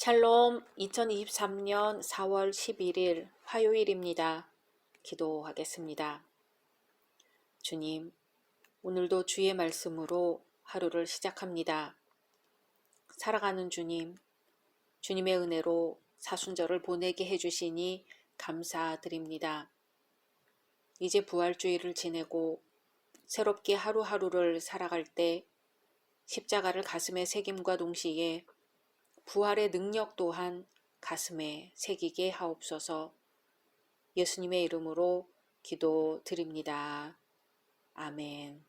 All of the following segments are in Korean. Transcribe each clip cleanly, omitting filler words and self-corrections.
샬롬 2023년 4월 11일 화요일입니다. 기도하겠습니다. 주님, 오늘도 주의 말씀으로 하루를 시작합니다. 살아가는 주님, 주님의 은혜로 사순절을 보내게 해주시니 감사드립니다. 이제 부활주의를 지내고 새롭게 하루하루를 살아갈 때 십자가를 가슴에 새김과 동시에 부활의 능력 또한 가슴에 새기게 하옵소서. 예수님의 이름으로 기도드립니다. 아멘.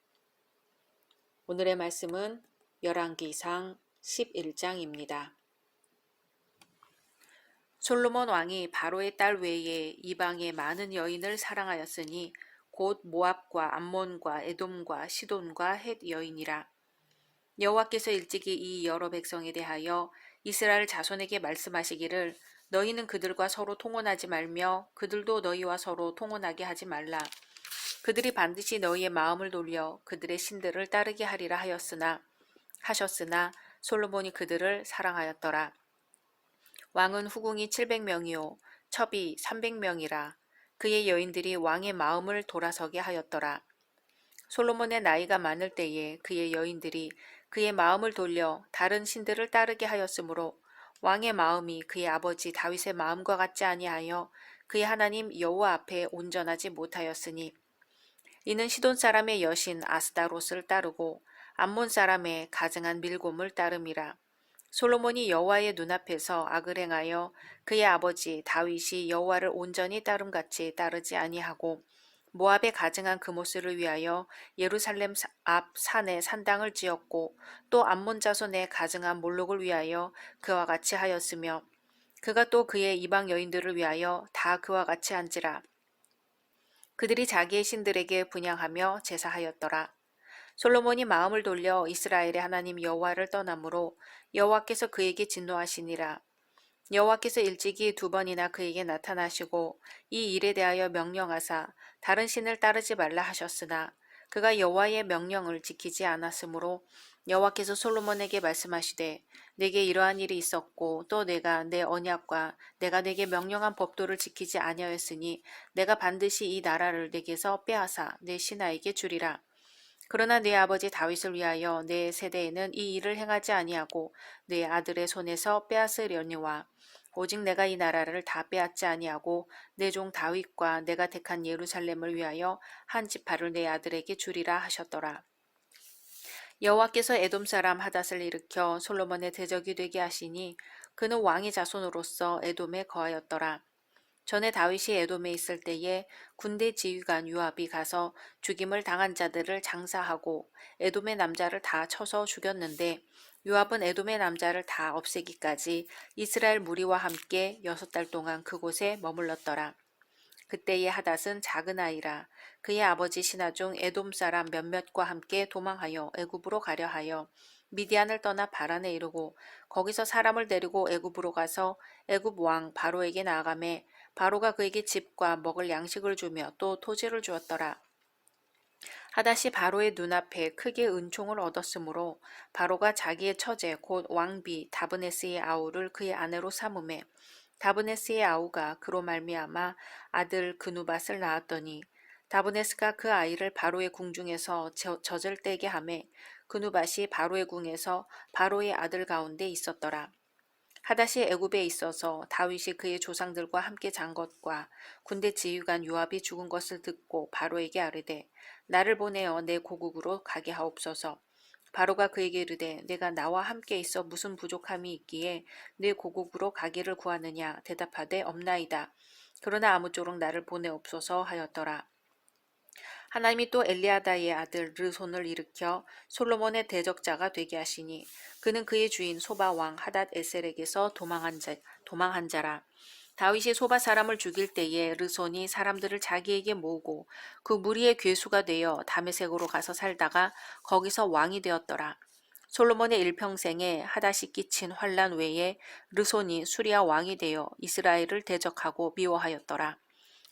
오늘의 말씀은 열왕기상 11장입니다. 솔로몬 왕이 바로의 딸 외에 이방의 많은 여인을 사랑하였으니 곧 모압과 암몬과 에돔과 시돈과 헷 여인이라. 여호와께서 일찍이 이 여러 백성에 대하여 이스라엘 자손에게 말씀하시기를 너희는 그들과 서로 통혼하지 말며 그들도 너희와 서로 통혼하게 하지 말라. 그들이 반드시 너희의 마음을 돌려 그들의 신들을 따르게 하리라 하셨으나 솔로몬이 그들을 사랑하였더라. 왕은 후궁이 700명이요 첩이 300명이라. 그의 여인들이 왕의 마음을 돌아서게 하였더라. 솔로몬의 나이가 많을 때에 그의 여인들이 그의 마음을 돌려 다른 신들을 따르게 하였으므로 왕의 마음이 그의 아버지 다윗의 마음과 같지 아니하여 그의 하나님 여호와 앞에 온전하지 못하였으니 이는 시돈 사람의 여신 아스다롯을 따르고 암몬 사람의 가증한 밀곰을 따름이라. 솔로몬이 여호와의 눈앞에서 악을 행하여 그의 아버지 다윗이 여호와를 온전히 따름같이 따르지 아니하고 모압의 가증한 그모스를 위하여 예루살렘 앞 산에 산당을 지었고 또 암몬 자손의 가증한 몰록을 위하여 그와 같이 하였으며 그가 또 그의 이방 여인들을 위하여 다 그와 같이 한지라. 그들이 자기의 신들에게 분향하며 제사하였더라. 솔로몬이 마음을 돌려 이스라엘의 하나님 여호와를 떠나므로 여호와께서 그에게 진노하시니라. 여호와께서 일찍이 2번이나 그에게 나타나시고 이 일에 대하여 명령하사 다른 신을 따르지 말라 하셨으나 그가 여호와의 명령을 지키지 않았으므로 여호와께서 솔로몬에게 말씀하시되 내게 이러한 일이 있었고 또 내가 내 언약과 내가 내게 명령한 법도를 지키지 아니하였으니 내가 반드시 이 나라를 내게서 빼앗아 내 신하에게 주리라. 그러나 내 아버지 다윗을 위하여 내 세대에는 이 일을 행하지 아니하고 내 아들의 손에서 빼앗으려니와 오직 내가 이 나라를 다 빼앗지 아니하고 내 종 다윗과 내가 택한 예루살렘을 위하여 한 지파를 내 아들에게 주리라 하셨더라. 여호와께서 에돔 사람 하닷을 일으켜 솔로몬의 대적이 되게 하시니 그는 왕의 자손으로서 에돔에 거하였더라. 전에 다윗이 에돔에 있을 때에 군대 지휘관 요압이 가서 죽임을 당한 자들을 장사하고 에돔의 남자를 다 쳐서 죽였는데 요압은 에돔의 남자를 다 없애기까지 이스라엘 무리와 함께 6달 동안 그곳에 머물렀더라. 그때의 하닷은 작은 아이라 그의 아버지 신하 중 에돔 사람 몇몇과 함께 도망하여 애굽으로 가려 하여 미디안을 떠나 바란에 이르고 거기서 사람을 데리고 애굽으로 가서 애굽 왕 바로에게 나아가매 바로가 그에게 집과 먹을 양식을 주며 또 토지를 주었더라. 하닷이 바로의 눈앞에 크게 은총을 얻었으므로 바로가 자기의 처제 곧 왕비 다브네스의 아우를 그의 아내로 삼음에 다브네스의 아우가 그로 말미암아 아들 그누밧을 낳았더니 다브네스가 그 아이를 바로의 궁중에서 젖을 떼게 하매 그누밧이 바로의 궁에서 바로의 아들 가운데 있었더라. 하닷이 애굽에 있어서 다윗이 그의 조상들과 함께 잔 것과 군대 지휘관 요압이 죽은 것을 듣고 바로에게 아뢰되 나를 보내어 내 고국으로 가게 하옵소서. 바로가 그에게 이르되 내가 나와 함께 있어 무슨 부족함이 있기에 내 고국으로 가기를 구하느냐 대답하되 없나이다. 그러나 아무쪼록 나를 보내옵소서 하였더라. 하나님이 또 엘리아다의 아들 르손을 일으켜 솔로몬의 대적자가 되게 하시니 그는 그의 주인 소바 왕 하닷 에셀에게서 도망한 자라. 다윗이 소바 사람을 죽일 때에 르손이 사람들을 자기에게 모으고 그 무리의 괴수가 되어 다메섹으로 가서 살다가 거기서 왕이 되었더라. 솔로몬의 일평생에 하닷이 끼친 환란 외에 르손이 수리아 왕이 되어 이스라엘을 대적하고 미워하였더라.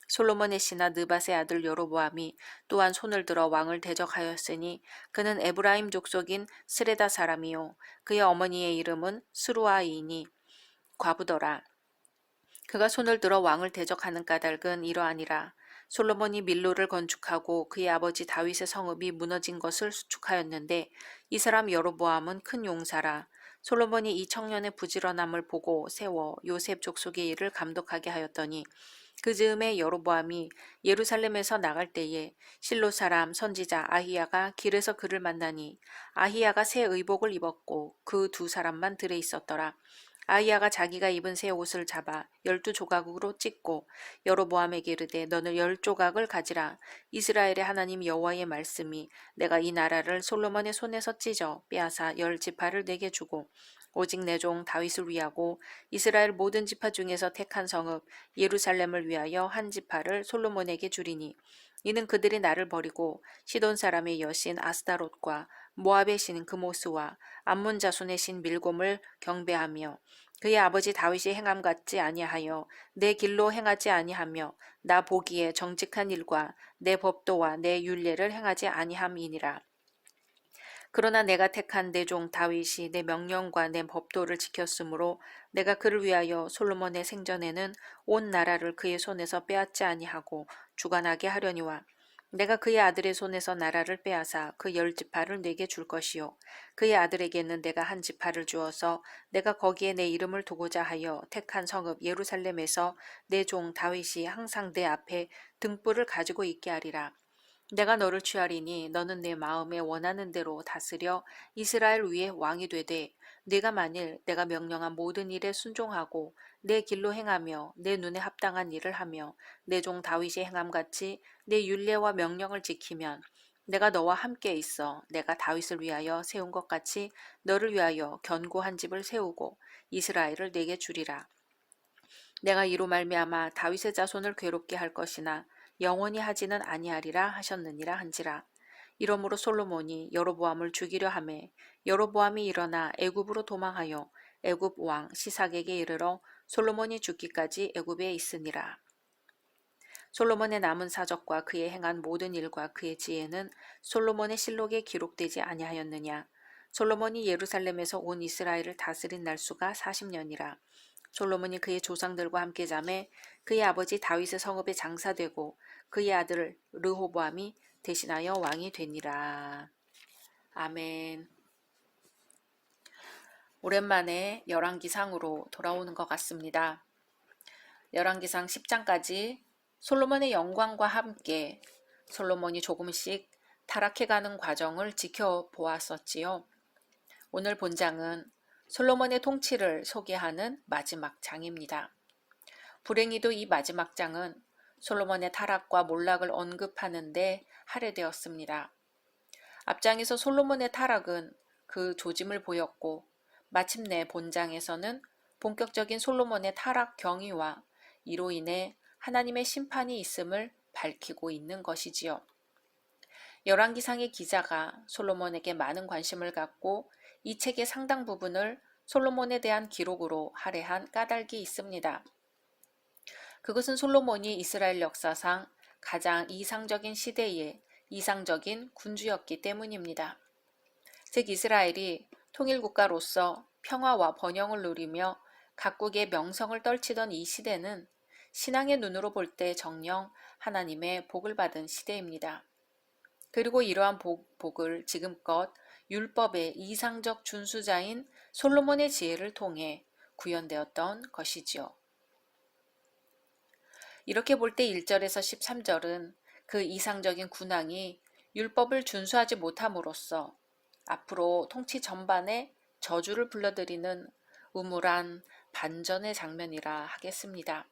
솔로몬의 신하 느밧의 아들 여로보암이 또한 손을 들어 왕을 대적하였으니 그는 에브라임 족속인 스레다 사람이요 그의 어머니의 이름은 스루아이니 과부더라. 그가 손을 들어 왕을 대적하는 까닭은 이러하니라. 솔로몬이 밀로를 건축하고 그의 아버지 다윗의 성읍이 무너진 것을 수축하였는데 이 사람 여로보암은 큰 용사라. 솔로몬이 이 청년의 부지런함을 보고 세워 요셉 족속의 일을 감독하게 하였더니 그 즈음에 여로보암이 예루살렘에서 나갈 때에 실로 사람 선지자 아히야가 길에서 그를 만나니 아히야가 새 의복을 입었고 그 두 사람만 들에 있었더라. 아히야가 자기가 입은 새 옷을 잡아 12조각으로 찢고 여로보암에게 이르되 너는 10조각을 가지라. 이스라엘의 하나님 여호와의 말씀이 내가 이 나라를 솔로몬의 손에서 찢어 빼앗아 10지파를 내게 주고 오직 내 종 다윗을 위하고 이스라엘 모든 지파 중에서 택한 성읍 예루살렘을 위하여 한 지파를 솔로몬에게 주리니 이는 그들이 나를 버리고 시돈 사람의 여신 아스타롯과 모압의 신 그모스와 암몬 자손의 신 밀곰을 경배하며 그의 아버지 다윗이 행함 같지 아니하여 내 길로 행하지 아니하며 나 보기에 정직한 일과 내 법도와 내 율례를 행하지 아니함이니라. 그러나 내가 택한 내 종 다윗이 내 명령과 내 법도를 지켰으므로 내가 그를 위하여 솔로몬의 생전에는 온 나라를 그의 손에서 빼앗지 아니하고 주관하게 하려니와 내가 그의 아들의 손에서 나라를 빼앗아 그 10지파를 내게 줄 것이요 그의 아들에게는 내가 한 지파를 주어서 내가 거기에 내 이름을 두고자 하여 택한 성읍 예루살렘에서 내 종 다윗이 항상 내 앞에 등불을 가지고 있게 하리라. 내가 너를 취하리니 너는 내 마음에 원하는 대로 다스려 이스라엘 위에 왕이 되되 네가 만일 내가 명령한 모든 일에 순종하고 내 길로 행하며 내 눈에 합당한 일을 하며 내 종 다윗이 행함같이 내 율례와 명령을 지키면 내가 너와 함께 있어 내가 다윗을 위하여 세운 것 같이 너를 위하여 견고한 집을 세우고 이스라엘을 내게 주리라. 내가 이로 말미암아 다윗의 자손을 괴롭게 할 것이나 영원히 하지는 아니하리라 하셨느니라 한지라. 이러므로 솔로몬이 여로보암을 죽이려 하매 여로보암이 일어나 애굽으로 도망하여 애굽 왕 시삭에게 이르러 솔로몬이 죽기까지 애굽에 있으니라. 솔로몬의 남은 사적과 그의 행한 모든 일과 그의 지혜는 솔로몬의 실록에 기록되지 아니하였느냐. 솔로몬이 예루살렘에서 온 이스라엘을 다스린 날수가 40년이라. 솔로몬이 그의 조상들과 함께 자매 그의 아버지 다윗의 성읍에 장사되고 그의 아들 르호보암이 대신하여 왕이 되니라. 아멘. 오랜만에 열왕기상으로 돌아오는 것 같습니다. 열왕기상 10장까지 솔로몬의 영광과 함께 솔로몬이 조금씩 타락해가는 과정을 지켜보았었지요. 오늘 본장은 솔로몬의 통치를 소개하는 마지막 장입니다. 불행히도 이 마지막 장은 솔로몬의 타락과 몰락을 언급하는데 할애되었습니다. 앞장에서 솔로몬의 타락은 그 조짐을 보였고 마침내 본장에서는 본격적인 솔로몬의 타락 경위와 이로 인해 하나님의 심판이 있음을 밝히고 있는 것이지요. 열왕기상의 기자가 솔로몬에게 많은 관심을 갖고 이 책의 상당 부분을 솔로몬에 대한 기록으로 할애한 까닭이 있습니다. 그것은 솔로몬이 이스라엘 역사상 가장 이상적인 시대의 이상적인 군주였기 때문입니다. 즉 이스라엘이 통일국가로서 평화와 번영을 누리며 각국의 명성을 떨치던 이 시대는 신앙의 눈으로 볼 때 정녕 하나님의 복을 받은 시대입니다. 그리고 이러한 복을 지금껏 율법의 이상적 준수자인 솔로몬의 지혜를 통해 구현되었던 것이지요. 이렇게 볼 때 1절에서 13절은 그 이상적인 군왕이 율법을 준수하지 못함으로써 앞으로 통치 전반에 저주를 불러들이는 우물한 반전의 장면이라 하겠습니다.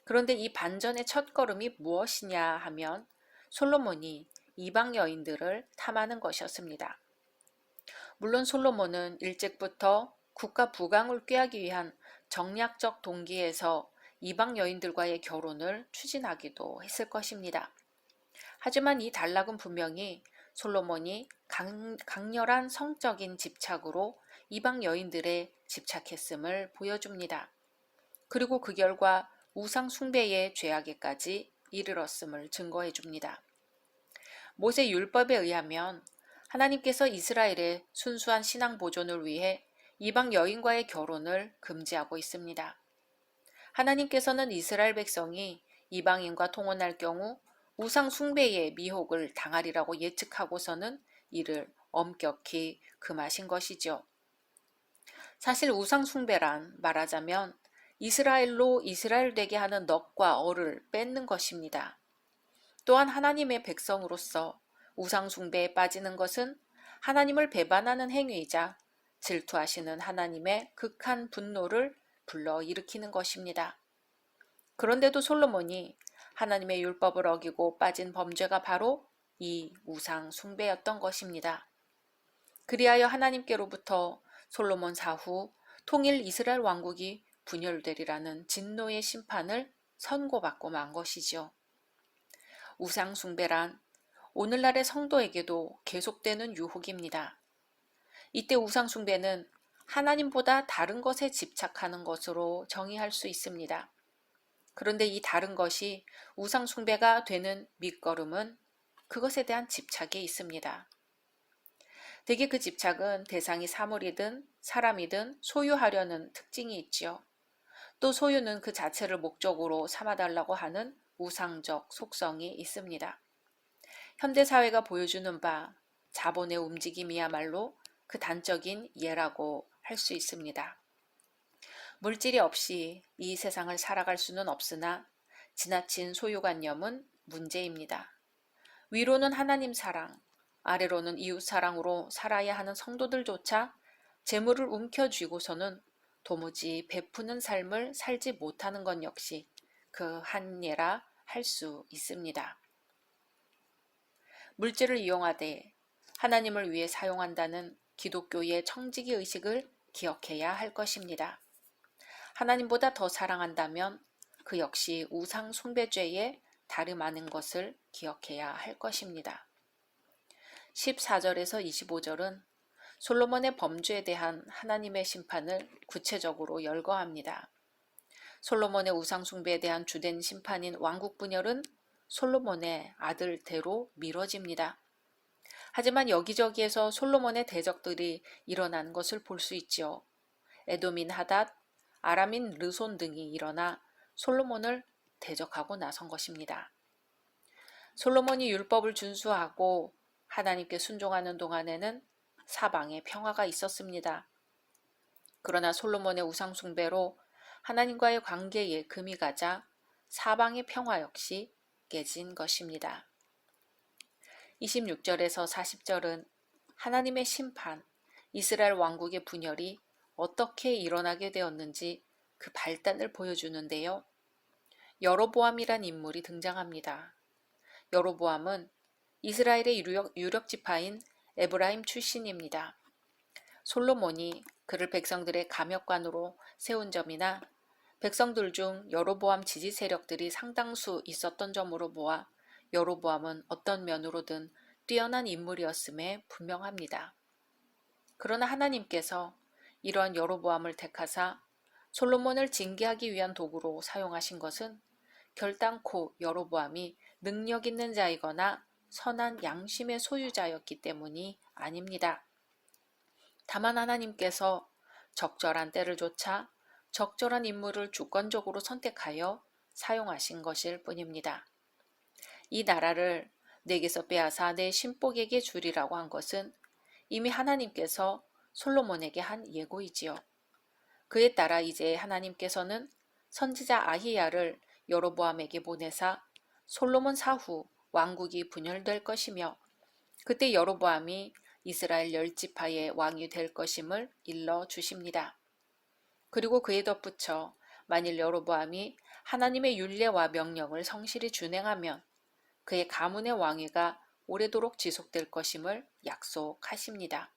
그런데 이 반전의 첫걸음이 무엇이냐 하면 솔로몬이 이방 여인들을 탐하는 것이었습니다. 물론 솔로몬은 일찍부터 국가 부강을 꾀하기 위한 정략적 동기에서 이방 여인들과의 결혼을 추진하기도 했을 것입니다. 하지만 이 단락은 분명히 솔로몬이 강렬한 성적인 집착으로 이방 여인들에 집착했음을 보여줍니다. 그리고 그 결과 우상 숭배의 죄악에까지 이르렀음을 증거해 줍니다. 모세 율법에 의하면 하나님께서 이스라엘의 순수한 신앙 보존을 위해 이방 여인과의 결혼을 금지하고 있습니다. 하나님께서는 이스라엘 백성이 이방인과 통혼할 경우 우상 숭배의 미혹을 당하리라고 예측하고서는 이를 엄격히 금하신 것이죠. 사실 우상 숭배란 말하자면 이스라엘로 이스라엘 되게 하는 넋과 얼을 뺏는 것입니다. 또한 하나님의 백성으로서 우상 숭배에 빠지는 것은 하나님을 배반하는 행위이자 질투하시는 하나님의 극한 분노를 불러일으키는 것입니다. 그런데도 솔로몬이 하나님의 율법을 어기고 빠진 범죄가 바로 이 우상 숭배였던 것입니다. 그리하여 하나님께로부터 솔로몬 사후 통일 이스라엘 왕국이 분열되리라는 진노의 심판을 선고받고 만 것이죠. 우상 숭배란 오늘날의 성도에게도 계속되는 유혹입니다. 이때 우상 숭배는 하나님보다 다른 것에 집착하는 것으로 정의할 수 있습니다. 그런데 이 다른 것이 우상 숭배가 되는 밑거름은 그것에 대한 집착에 있습니다. 대개 그 집착은 대상이 사물이든 사람이든 소유하려는 특징이 있지요. 또 소유는 그 자체를 목적으로 삼아달라고 하는 우상적 속성이 있습니다. 현대사회가 보여주는 바 자본의 움직임이야말로 그 단적인 예라고 할 수 있습니다. 물질이 없이 이 세상을 살아갈 수는 없으나 지나친 소유관념은 문제입니다. 위로는 하나님 사랑, 아래로는 이웃 사랑으로 살아야 하는 성도들조차 재물을 움켜쥐고서는 도무지 베푸는 삶을 살지 못하는 것 역시 그 한 예라 할 수 있습니다. 물질을 이용하되 하나님을 위해 사용한다는 기독교의 청지기 의식을 기억해야 할 것입니다. 하나님보다 더 사랑한다면 그 역시 우상 숭배죄에 다름아는 것을 기억해야 할 것입니다. 14절에서 25절은 솔로몬의 범죄에 대한 하나님의 심판을 구체적으로 열거합니다. 솔로몬의 우상 숭배에 대한 주된 심판인 왕국 분열은 솔로몬의 아들대로 미뤄집니다. 하지만 여기저기에서 솔로몬의 대적들이 일어난 것을 볼 수 있지요. 에돔인 하닷, 아람인 르손 등이 일어나 솔로몬을 대적하고 나선 것입니다. 솔로몬이 율법을 준수하고 하나님께 순종하는 동안에는 사방에 평화가 있었습니다. 그러나 솔로몬의 우상 숭배로 하나님과의 관계에 금이 가자 사방의 평화 역시 깨진 것입니다. 26절에서 40절은 하나님의 심판, 이스라엘 왕국의 분열이 어떻게 일어나게 되었는지 그 발단을 보여주는데요. 여로보암이란 인물이 등장합니다. 여로보암은 이스라엘의 유력 지파인 에브라임 출신입니다. 솔로몬이 그를 백성들의 감역관으로 세운 점이나 백성들 중 여로보암 지지 세력들이 상당수 있었던 점으로 보아 여로보암은 어떤 면으로든 뛰어난 인물이었음에 분명합니다. 그러나 하나님께서 이러한 여로보암을 택하사 솔로몬을 징계하기 위한 도구로 사용하신 것은 결단코 여로보암이 능력 있는 자이거나 선한 양심의 소유자였기 때문이 아닙니다. 다만 하나님께서 적절한 때를 좇아 적절한 인물을 주권적으로 선택하여 사용하신 것일 뿐입니다. 이 나라를 내게서 빼앗아 내 신복에게 주리라고 한 것은 이미 하나님께서 솔로몬에게 한 예고이지요. 그에 따라 이제 하나님께서는 선지자 아히야를 여로보암에게 보내사 솔로몬 사후 왕국이 분열될 것이며 그때 여로보암이 이스라엘 10지파의 왕이 될 것임을 일러 주십니다. 그리고 그에 덧붙여 만일 여로보암이 하나님의 율례와 명령을 성실히 준행하면 그의 가문의 왕위가 오래도록 지속될 것임을 약속하십니다.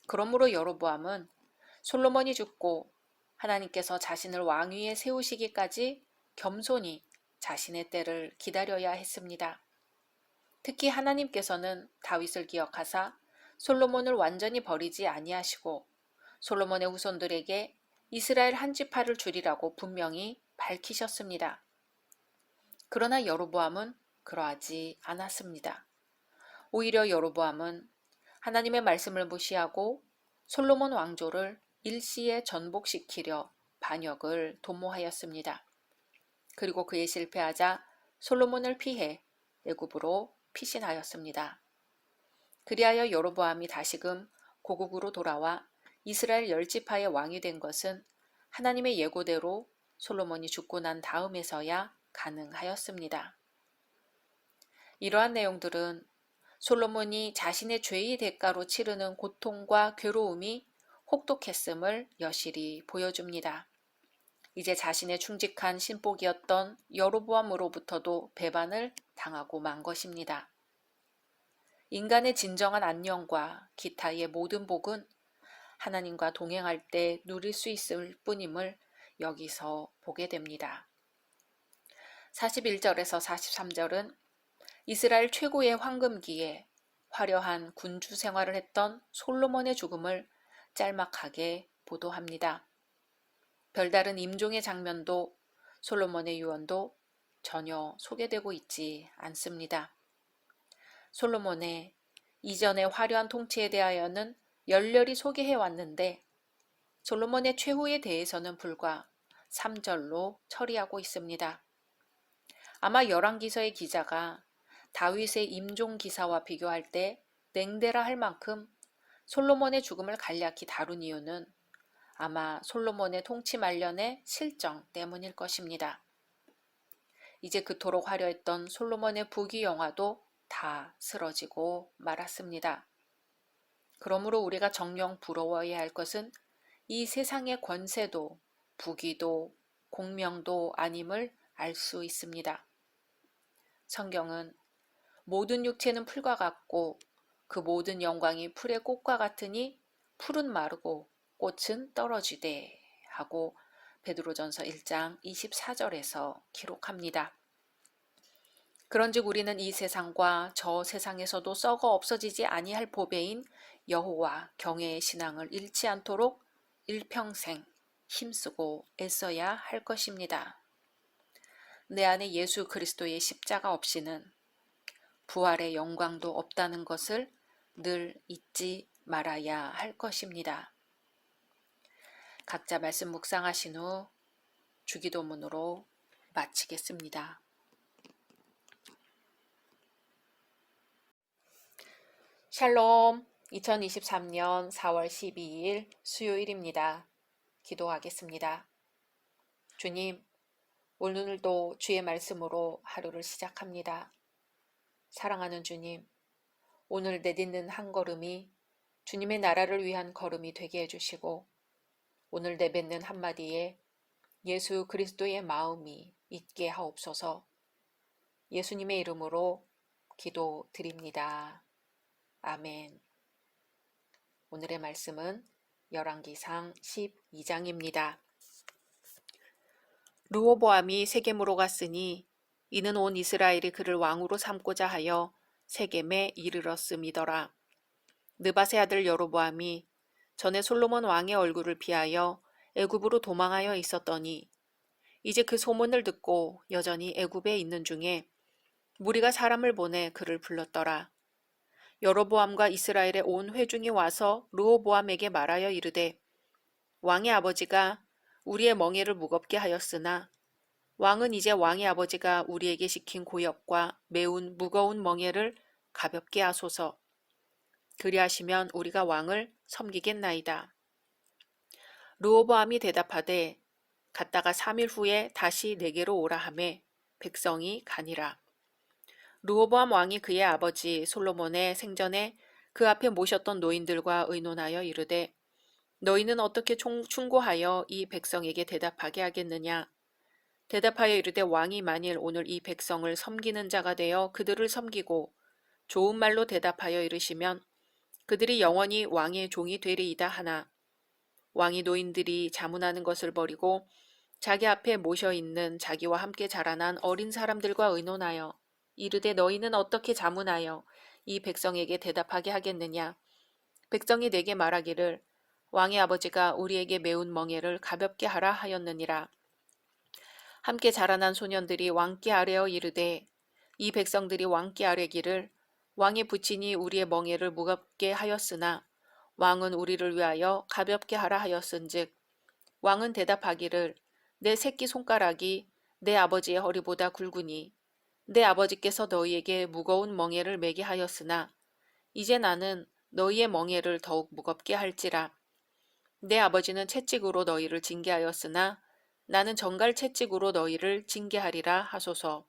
그러므로 여로보암은 솔로몬이 죽고 하나님께서 자신을 왕위에 세우시기까지 겸손히 자신의 때를 기다려야 했습니다. 특히 하나님께서는 다윗을 기억하사 솔로몬을 완전히 버리지 아니하시고 솔로몬의 후손들에게 이스라엘 한 지파를 주리라고 분명히 밝히셨습니다. 그러나 여로보암은 그러하지 않았습니다. 오히려 여로보암은 하나님의 말씀을 무시하고 솔로몬 왕조를 일시에 전복시키려 반역을 도모하였습니다. 그리고 그에 실패하자 솔로몬을 피해 애굽으로 피신하였습니다. 그리하여 여로보암이 다시금 고국으로 돌아와 이스라엘 10지파의 왕이 된 것은 하나님의 예고대로 솔로몬이 죽고 난 다음에서야 가능하였습니다. 이러한 내용들은 솔로몬이 자신의 죄의 대가로 치르는 고통과 괴로움이 혹독했음을 여실히 보여줍니다. 이제 자신의 충직한 신복이었던 여로보암으로부터도 배반을 당하고 만 것입니다. 인간의 진정한 안녕과 기타의 모든 복은 하나님과 동행할 때 누릴 수 있을 뿐임을 여기서 보게 됩니다. 41절에서 43절은 이스라엘 최고의 황금기에 화려한 군주 생활을 했던 솔로몬의 죽음을 짤막하게 보도합니다. 별다른 임종의 장면도 솔로몬의 유언도 전혀 소개되고 있지 않습니다. 솔로몬의 이전의 화려한 통치에 대하여는 열렬히 소개해 왔는데 솔로몬의 최후에 대해서는 불과 3절로 처리하고 있습니다. 아마 열왕기서의 기자가 다윗의 임종 기사와 비교할 때 냉대라 할 만큼 솔로몬의 죽음을 간략히 다룬 이유는 아마 솔로몬의 통치 말년의 실정 때문일 것입니다. 이제 그토록 화려했던 솔로몬의 부귀영화도 다 쓰러지고 말았습니다. 그러므로 우리가 정녕 부러워해야 할 것은 이 세상의 권세도 부귀도 공명도 아님을 알 수 있습니다. 성경은 모든 육체는 풀과 같고 그 모든 영광이 풀의 꽃과 같으니 풀은 마르고 꽃은 떨어지되 하고 베드로전서 1장 24절에서 기록합니다. 그런즉 우리는 이 세상과 저 세상에서도 썩어 없어지지 아니할 보배인 여호와 경외의 신앙을 잃지 않도록 일평생 힘쓰고 애써야 할 것입니다. 내 안에 예수 그리스도의 십자가 없이는 부활의 영광도 없다는 것을 늘 잊지 말아야 할 것입니다. 각자 말씀 묵상하신 후 주기도문으로 마치겠습니다. 샬롬, 2023년 4월 12일 수요일입니다. 기도하겠습니다. 주님, 오늘도 주의 말씀으로 하루를 시작합니다. 사랑하는 주님, 오늘 내딛는 한 걸음이 주님의 나라를 위한 걸음이 되게 해주시고 오늘 내뱉는 한마디에 예수 그리스도의 마음이 있게 하옵소서. 예수님의 이름으로 기도드립니다. 아멘. 오늘의 말씀은 열왕기상 12장입니다. 르호보암이 세겜으로 갔으니 이는 온 이스라엘이 그를 왕으로 삼고자 하여 세겜에 이르렀음이더라. 느밧의 아들 여로보암이 전에 솔로몬 왕의 얼굴을 피하여 애굽으로 도망하여 있었더니 이제 그 소문을 듣고 여전히 애굽에 있는 중에 무리가 사람을 보내 그를 불렀더라. 여로보암과 이스라엘의 온 회중이 와서 르호보암에게 말하여 이르되 왕의 아버지가 우리의 멍에를 무겁게 하였으나 왕은 이제 왕의 아버지가 우리에게 시킨 고역과 매운 무거운 멍에를 가볍게 하소서. 그리하시면 우리가 왕을 섬기겠나이다. 르호보암이 대답하되 갔다가 3일 후에 다시 내게로 오라 하매 백성이 가니라. 르호보암 왕이 그의 아버지 솔로몬의 생전에 그 앞에 모셨던 노인들과 의논하여 이르되 너희는 어떻게 충고하여 이 백성에게 대답하게 하겠느냐. 대답하여 이르되 왕이 만일 오늘 이 백성을 섬기는 자가 되어 그들을 섬기고 좋은 말로 대답하여 이르시면 그들이 영원히 왕의 종이 되리이다 하나 왕이 노인들이 자문하는 것을 버리고 자기 앞에 모셔 있는 자기와 함께 자라난 어린 사람들과 의논하여 이르되 너희는 어떻게 자문하여 이 백성에게 대답하게 하겠느냐. 백성이 내게 말하기를 왕의 아버지가 우리에게 매운 멍에를 가볍게 하라 하였느니라. 함께 자라난 소년들이 왕께 아뢰어 이르되 이 백성들이 왕께 아뢰기를 왕의 부친이 우리의 멍에를 무겁게 하였으나 왕은 우리를 위하여 가볍게 하라 하였은즉 왕은 대답하기를 내 새끼 손가락이 내 아버지의 허리보다 굵으니 내 아버지께서 너희에게 무거운 멍에를 매게 하였으나 이제 나는 너희의 멍에를 더욱 무겁게 할지라. 내 아버지는 채찍으로 너희를 징계하였으나 나는 정갈 채찍으로 너희를 징계하리라 하소서.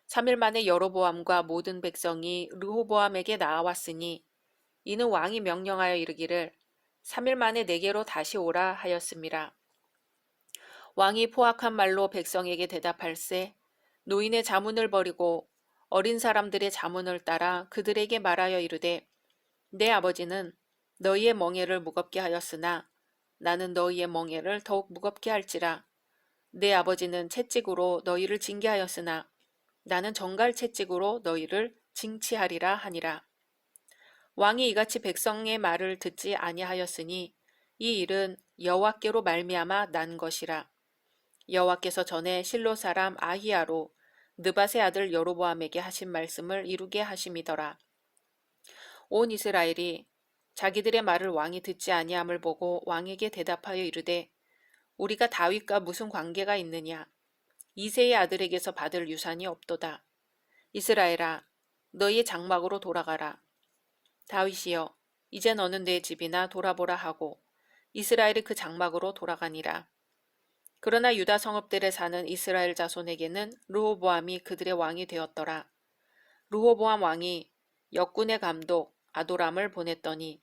3일 만에 여로보암과 모든 백성이 르호보암에게 나아왔으니 이는 왕이 명령하여 이르기를 3일 만에 내게로 다시 오라 하였습니다. 왕이 포악한 말로 백성에게 대답할세 노인의 자문을 버리고 어린 사람들의 자문을 따라 그들에게 말하여 이르되 내 아버지는 너희의 멍에를 무겁게 하였으나 나는 너희의 멍에를 더욱 무겁게 할지라. 내 아버지는 채찍으로 너희를 징계하였으나 나는 정갈 채찍으로 너희를 징치하리라 하니라. 왕이 이같이 백성의 말을 듣지 아니하였으니 이 일은 여호와께로 말미암아 난 것이라. 여호와께서 전에 실로 사람 아히야로 느밧의 아들 여로보암에게 하신 말씀을 이루게 하심이더라. 온 이스라엘이 자기들의 말을 왕이 듣지 아니함을 보고 왕에게 대답하여 이르되 우리가 다윗과 무슨 관계가 있느냐. 이새의 아들에게서 받을 유산이 없도다. 이스라엘아 너희의 장막으로 돌아가라. 다윗이여 이제 너는 내 집이나 돌아보라 하고 이스라엘이 그 장막으로 돌아가니라. 그러나 유다 성읍들에 사는 이스라엘 자손에게는 르호보암이 그들의 왕이 되었더라. 르호보암 왕이 역군의 감독 아도람을 보냈더니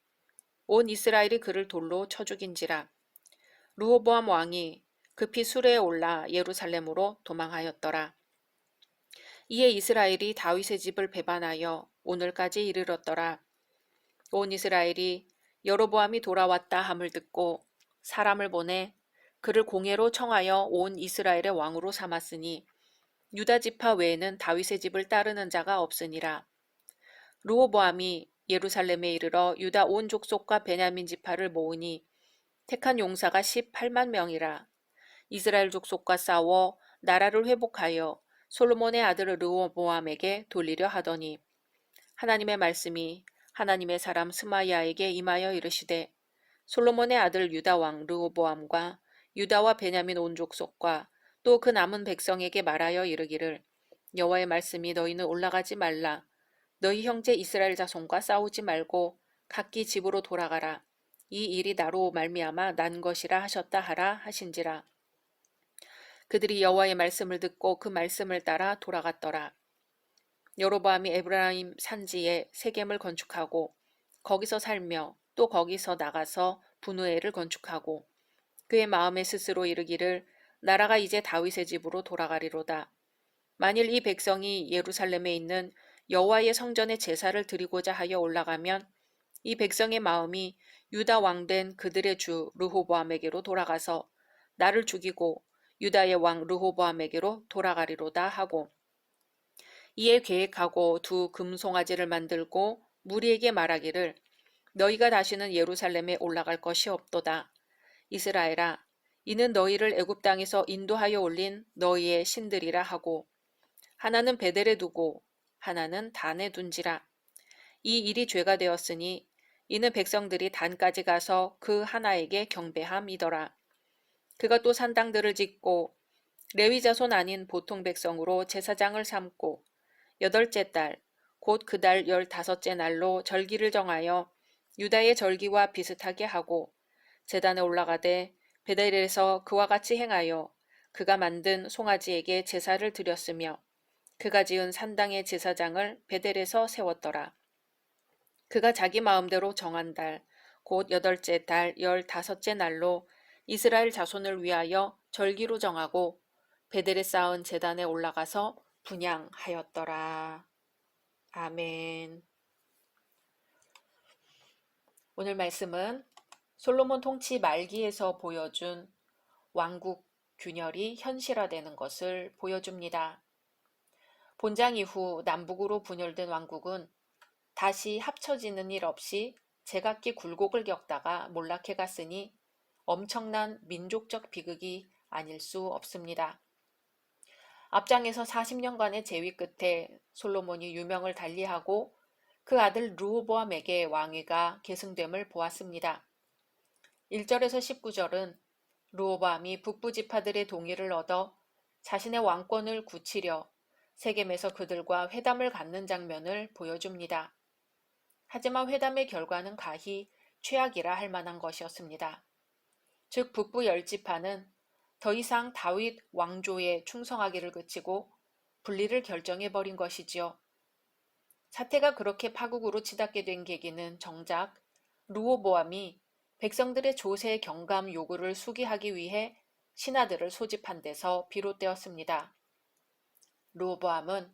온 이스라엘이 그를 돌로 쳐 죽인지라. 르호보암 왕이 급히 수레에 올라 예루살렘으로 도망하였더라. 이에 이스라엘이 다윗의 집을 배반하여 오늘까지 이르렀더라. 온 이스라엘이 여로보암이 돌아왔다 함을 듣고 사람을 보내 그를 공회로 청하여 온 이스라엘의 왕으로 삼았으니 유다 지파 외에는 다윗의 집을 따르는 자가 없으니라. 르호보암이 예루살렘에 이르러 유다 온 족속과 베냐민 지파를 모으니 택한 용사가 18만 명이라. 이스라엘 족속과 싸워 나라를 회복하여 솔로몬의 아들 르호보암에게 돌리려 하더니 하나님의 말씀이 하나님의 사람 스마야에게 임하여 이르시되 솔로몬의 아들 유다 왕 르호보암과 유다와 베냐민 온 족속과 또 그 남은 백성에게 말하여 이르기를 여호와의 말씀이 너희는 올라가지 말라. 너희 형제 이스라엘 자손과 싸우지 말고 각기 집으로 돌아가라. 이 일이 나로 말미암아 난 것이라 하셨다 하라 하신지라. 그들이 여호와의 말씀을 듣고 그 말씀을 따라 돌아갔더라. 여로보암이 에브라임 산지에 세겜을 건축하고 거기서 살며 또 거기서 나가서 분우엘을 건축하고 그의 마음에 스스로 이르기를 나라가 이제 다윗의 집으로 돌아가리로다. 만일 이 백성이 예루살렘에 있는 여호와의 성전에 제사를 드리고자 하여 올라가면 이 백성의 마음이 유다 왕된 그들의 주 르호보암에게로 돌아가서 나를 죽이고 유다의 왕 르호보암에게로 돌아가리로다 하고 이에 계획하고 두 금송아지를 만들고 무리에게 말하기를 너희가 다시는 예루살렘에 올라갈 것이 없도다. 이스라엘아 이는 너희를 애굽 땅에서 인도하여 올린 너희의 신들이라 하고 하나는 베델에 두고 하나는 단에 둔지라. 이 일이 죄가 되었으니 이는 백성들이 단까지 가서 그 하나에게 경배함이더라. 그가 또 산당들을 짓고 레위 자손 아닌 보통 백성으로 제사장을 삼고 여덟째 달 곧 그 달 15째 날로 절기를 정하여 유다의 절기와 비슷하게 하고 제단에 올라가되 베델에서 그와 같이 행하여 그가 만든 송아지에게 제사를 드렸으며 그가 지은 산당의 제사장을 베델에서 세웠더라. 그가 자기 마음대로 정한 달 곧 여덟째 달 15째 날로 이스라엘 자손을 위하여 절기로 정하고 베델에 쌓은 제단에 올라가서 분향하였더라. 아멘. 오늘 말씀은 솔로몬 통치 말기에서 보여준 왕국 균열이 현실화되는 것을 보여줍니다. 본장 이후 남북으로 분열된 왕국은 다시 합쳐지는 일 없이 제각기 굴곡을 겪다가 몰락해 갔으니 엄청난 민족적 비극이 아닐 수 없습니다. 앞장에서 40년간의 재위 끝에 솔로몬이 유명을 달리하고 그 아들 르호보암에게 왕위가 계승됨을 보았습니다. 1절에서 19절은 르호보암이 북부 지파들의 동의를 얻어 자신의 왕권을 굳히려 세겜에서 그들과 회담을 갖는 장면을 보여줍니다. 하지만 회담의 결과는 가히 최악이라 할 만한 것이었습니다. 즉 북부 10지파는 더 이상 다윗 왕조에 충성하기를 그치고 분리를 결정해버린 것이지요. 사태가 그렇게 파국으로 치닫게 된 계기는 정작 르호보암이 백성들의 조세 경감 요구를 수기하기 위해 신하들을 소집한 데서 비롯되었습니다. 르호보암은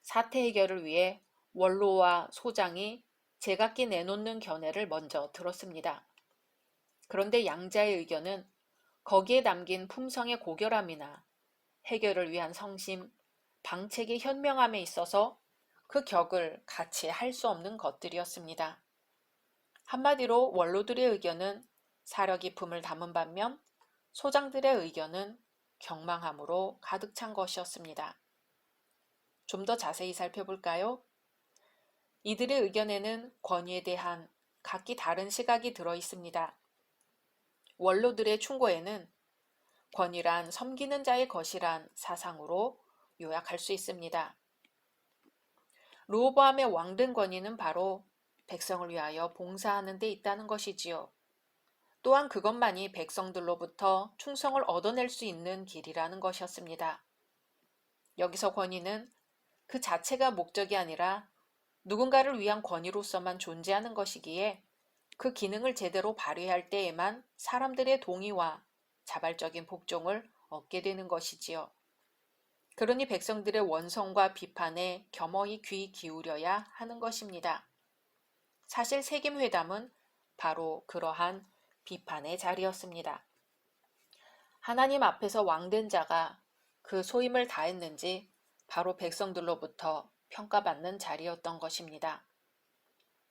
사태 해결을 위해 원로와 소장이 제각기 내놓는 견해를 먼저 들었습니다. 그런데 양자의 의견은 거기에 담긴 품성의 고결함이나 해결을 위한 성심, 방책의 현명함에 있어서 그 격을 같이 할 수 없는 것들이었습니다. 한마디로 원로들의 의견은 사려 깊음을 담은 반면 소장들의 의견은 경망함으로 가득 찬 것이었습니다. 좀 더 자세히 살펴볼까요? 이들의 의견에는 권위에 대한 각기 다른 시각이 들어 있습니다. 원로들의 충고에는 권위란 섬기는 자의 것이란 사상으로 요약할 수 있습니다. 르호보암의 왕된 권위는 바로 백성을 위하여 봉사하는 데 있다는 것이지요. 또한 그것만이 백성들로부터 충성을 얻어낼 수 있는 길이라는 것이었습니다. 여기서 권위는 그 자체가 목적이 아니라 누군가를 위한 권위로서만 존재하는 것이기에 그 기능을 제대로 발휘할 때에만 사람들의 동의와 자발적인 복종을 얻게 되는 것이지요. 그러니 백성들의 원성과 비판에 겸허히 귀 기울여야 하는 것입니다. 사실 세겜회담은 바로 그러한 비판의 자리였습니다. 하나님 앞에서 왕된 자가 그 소임을 다했는지 바로 백성들로부터 평가받는 자리였던 것입니다.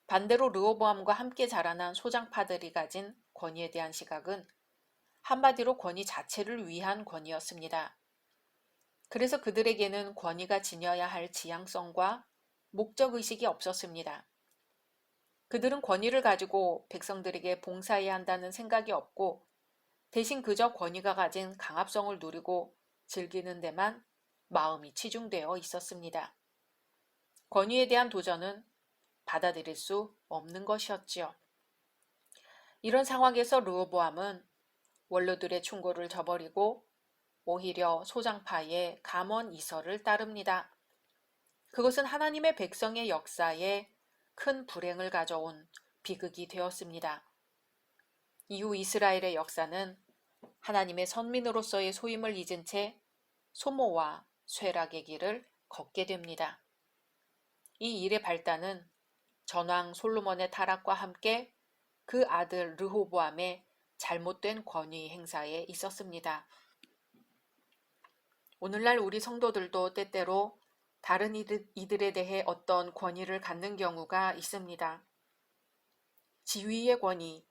반대로 르호보암과 함께 자라난 소장파들이 가진 권위에 대한 시각은 한마디로 권위 자체를 위한 권위였습니다. 그래서 그들에게는 권위가 지녀야 할 지향성과 목적의식이 없었습니다. 그들은 권위를 가지고 백성들에게 봉사해야 한다는 생각이 없고 대신 그저 권위가 가진 강압성을 누리고 즐기는 데만 마음이 치중되어 있었습니다. 권위에 대한 도전은 받아들일 수 없는 것이었지요. 이런 상황에서 르호보암은 원로들의 충고를 저버리고 오히려 소장파의 감원 이설을 따릅니다. 그것은 하나님의 백성의 역사에 큰 불행을 가져온 비극이 되었습니다. 이후 이스라엘의 역사는 하나님의 선민으로서의 소임을 잊은 채 소모와 쇠락의 길을 걷게 됩니다. 이 일의 발단은 전왕 솔로몬의 타락과 함께 그 아들 르호보암의 잘못된 권위 행사에 있었습니다. 오늘날 우리 성도들도 때때로 다른 이들에 대해 어떤 권위를 갖는 경우가 있습니다. 지위의 권위,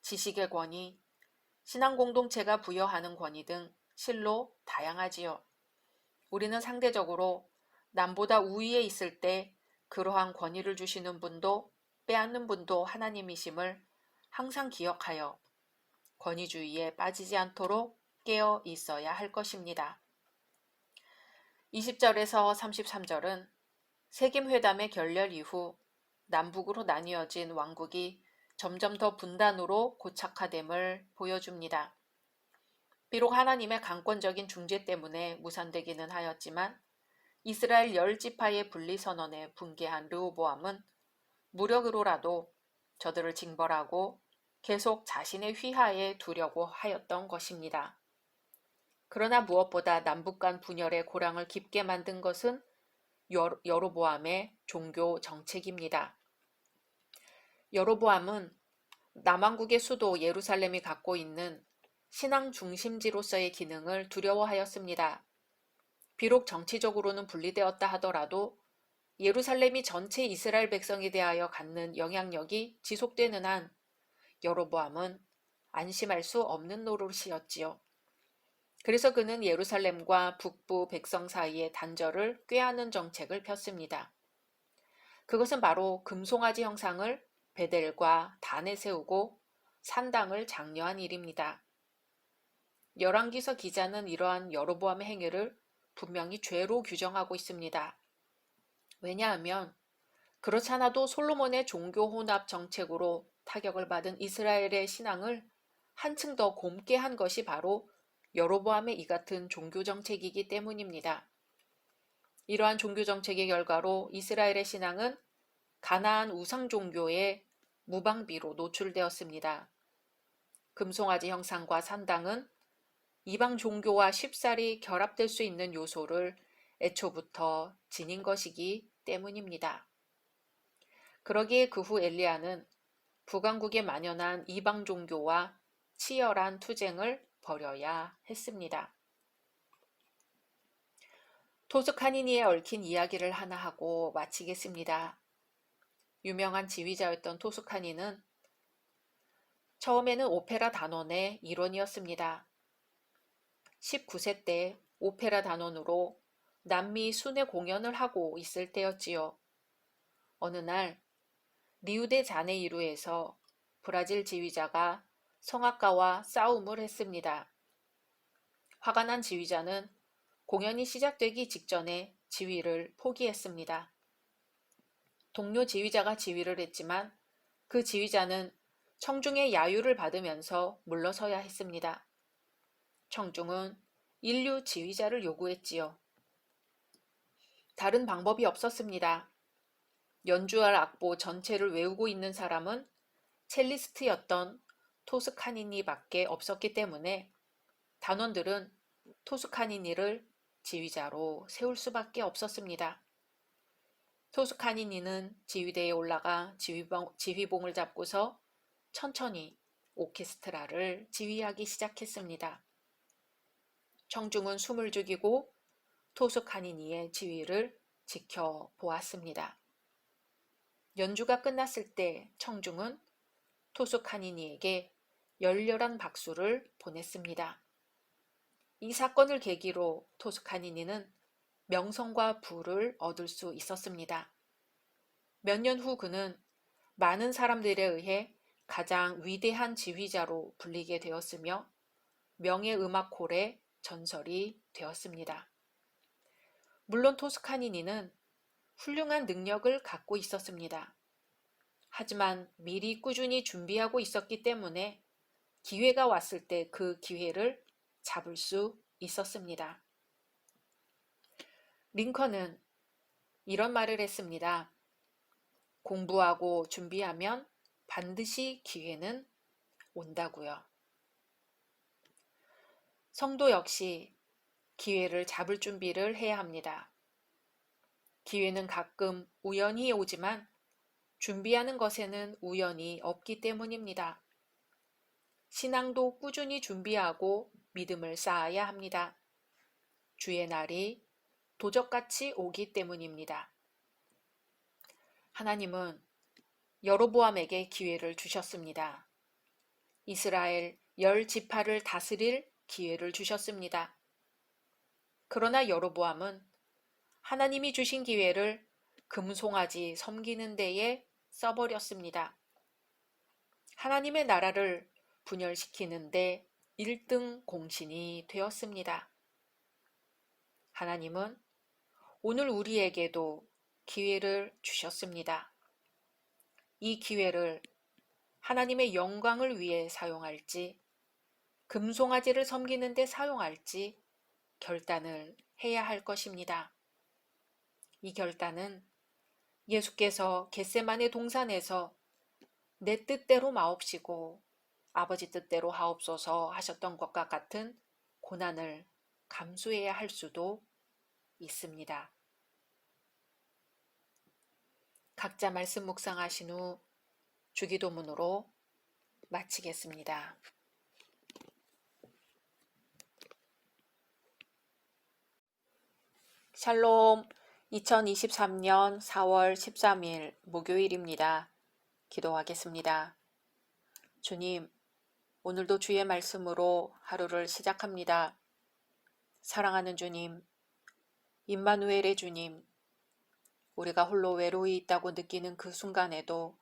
지식의 권위, 신앙 공동체가 부여하는 권위 등 실로 다양하지요. 우리는 상대적으로 남보다 우위에 있을 때 그러한 권위를 주시는 분도 빼앗는 분도 하나님이심을 항상 기억하여 권위주의에 빠지지 않도록 깨어 있어야 할 것입니다. 20절에서 33절은 세겜회담의 결렬 이후 남북으로 나뉘어진 왕국이 점점 더 분단으로 고착화됨을 보여줍니다. 비록 하나님의 강권적인 중재 때문에 무산되기는 하였지만 이스라엘 10지파의 분리선언에 분개한 르호보암은 무력으로라도 저들을 징벌하고 계속 자신의 휘하에 두려고 하였던 것입니다. 그러나 무엇보다 남북 간 분열의 고랑을 깊게 만든 것은 여로보암의 종교 정책입니다. 여로보암은 남왕국의 수도 예루살렘이 갖고 있는 신앙 중심지로서의 기능을 두려워하였습니다. 비록 정치적으로는 분리되었다 하더라도 예루살렘이 전체 이스라엘 백성에 대하여 갖는 영향력이 지속되는 한 여로보암은 안심할 수 없는 노릇이었지요. 그래서 그는 예루살렘과 북부 백성 사이의 단절을 꾀하는 정책을 폈습니다. 그것은 바로 금송아지 형상을 베델과 단에 세우고 산당을 장려한 일입니다. 열왕기서 기자는 이러한 여로보암의 행위를 분명히 죄로 규정하고 있습니다. 왜냐하면 그렇지 않아도 솔로몬의 종교 혼합 정책으로 타격을 받은 이스라엘의 신앙을 한층 더 곪게 한 것이 바로 여로보암의 이 같은 종교 정책이기 때문입니다. 이러한 종교 정책의 결과로 이스라엘의 신앙은 가나안 우상 종교의 무방비로 노출되었습니다. 금송아지 형상과 산당은 이방 종교와 쉽사리 결합될 수 있는 요소를 애초부터 지닌 것이기 때문입니다. 그러기에 그 후 엘리야는 북왕국에 만연한 이방 종교와 치열한 투쟁을 벌여야 했습니다. 토스카니니에 얽힌 이야기를 하나 하고 마치겠습니다. 유명한 지휘자였던 토스카니는 처음에는 오페라 단원의 일원이었습니다. 19세 때 오페라 단원으로 남미 순회 공연을 하고 있을 때였지요. 어느 날 리우데 자네이루에서 브라질 지휘자가 성악가와 싸움을 했습니다. 화가 난 지휘자는 공연이 시작되기 직전에 지휘를 포기했습니다. 동료 지휘자가 지휘를 했지만 그 지휘자는 청중의 야유를 받으면서 물러서야 했습니다. 청중은 인류 지휘자를 요구했지요. 다른 방법이 없었습니다. 연주할 악보 전체를 외우고 있는 사람은 첼리스트였던 토스카니니밖에 없었기 때문에 단원들은 토스카니니를 지휘자로 세울 수밖에 없었습니다. 토스카니니는 지휘대에 올라가 지휘봉을 잡고서 천천히 오케스트라를 지휘하기 시작했습니다. 청중은 숨을 죽이고 토스카니니의 지휘를 지켜보았습니다. 연주가 끝났을 때 청중은 토스카니니에게 열렬한 박수를 보냈습니다. 이 사건을 계기로 토스카니니는 명성과 부를 얻을 수 있었습니다. 몇 년 후 그는 많은 사람들에 의해 가장 위대한 지휘자로 불리게 되었으며 명예음악홀의 전설이 되었습니다. 물론 토스카니니는 훌륭한 능력을 갖고 있었습니다. 하지만 미리 꾸준히 준비하고 있었기 때문에 기회가 왔을 때 그 기회를 잡을 수 있었습니다. 링컨은 이런 말을 했습니다. 공부하고 준비하면 반드시 기회는 온다고요. 성도 역시 기회를 잡을 준비를 해야 합니다. 기회는 가끔 우연히 오지만 준비하는 것에는 우연이 없기 때문입니다. 신앙도 꾸준히 준비하고 믿음을 쌓아야 합니다. 주의 날이 도적같이 오기 때문입니다. 하나님은 여로보암에게 기회를 주셨습니다. 이스라엘 10지파를 다스릴 기회를 주셨습니다. 그러나 여로보암은 하나님이 주신 기회를 금송아지 섬기는 데에 써버렸습니다. 하나님의 나라를 분열시키는데 1등 공신이 되었습니다. 하나님은 오늘 우리에게도 기회를 주셨습니다. 이 기회를 하나님의 영광을 위해 사용할지, 금송아지를 섬기는 데 사용할지 결단을 해야 할 것입니다. 이 결단은 예수께서 겟세마네 동산에서 내 뜻대로 마옵시고 아버지 뜻대로 하옵소서 하셨던 것과 같은 고난을 감수해야 할 수도 있습니다. 각자 말씀 묵상하신 후 주기도문으로 마치겠습니다. 샬롬. 2023년 4월 13일 목요일입니다. 기도하겠습니다. 주님, 오늘도 주의 말씀으로 하루를 시작합니다. 사랑하는 주님, 임마누엘의 주님, 우리가 홀로 외로이 있다고 느끼는 그 순간에도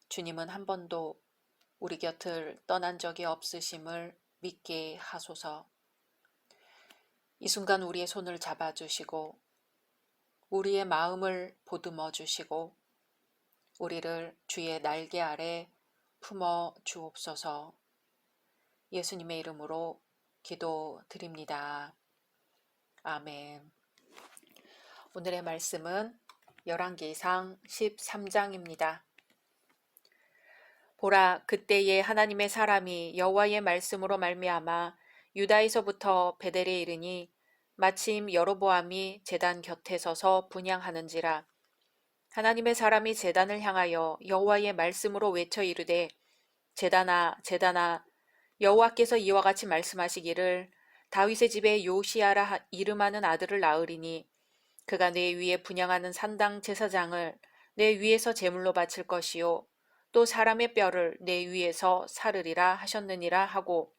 주님은 한 번도 우리 곁을 떠난 적이 없으심을 믿게 하소서. 이 순간 우리의 손을 잡아주시고 우리의 마음을 보듬어 주시고 우리를 주의 날개 아래 품어 주옵소서. 예수님의 이름으로 기도드립니다. 아멘. 오늘의 말씀은 열왕기상 13장입니다. 보라, 그때에 하나님의 사람이 여호와의 말씀으로 말미암아 유다에서부터 베델에 이르니 마침 여로보암이 제단 곁에 서서 분향하는지라. 하나님의 사람이 제단을 향하여 여호와의 말씀으로 외쳐 이르되, 제단아, 제단아, 여호와께서 이와 같이 말씀하시기를 다윗의 집에 요시야라 이름하는 아들을 낳으리니 그가 내 위에 분향하는 산당 제사장을 내 위에서 제물로 바칠 것이요 또 사람의 뼈를 내 위에서 사르리라 하셨느니라 하고,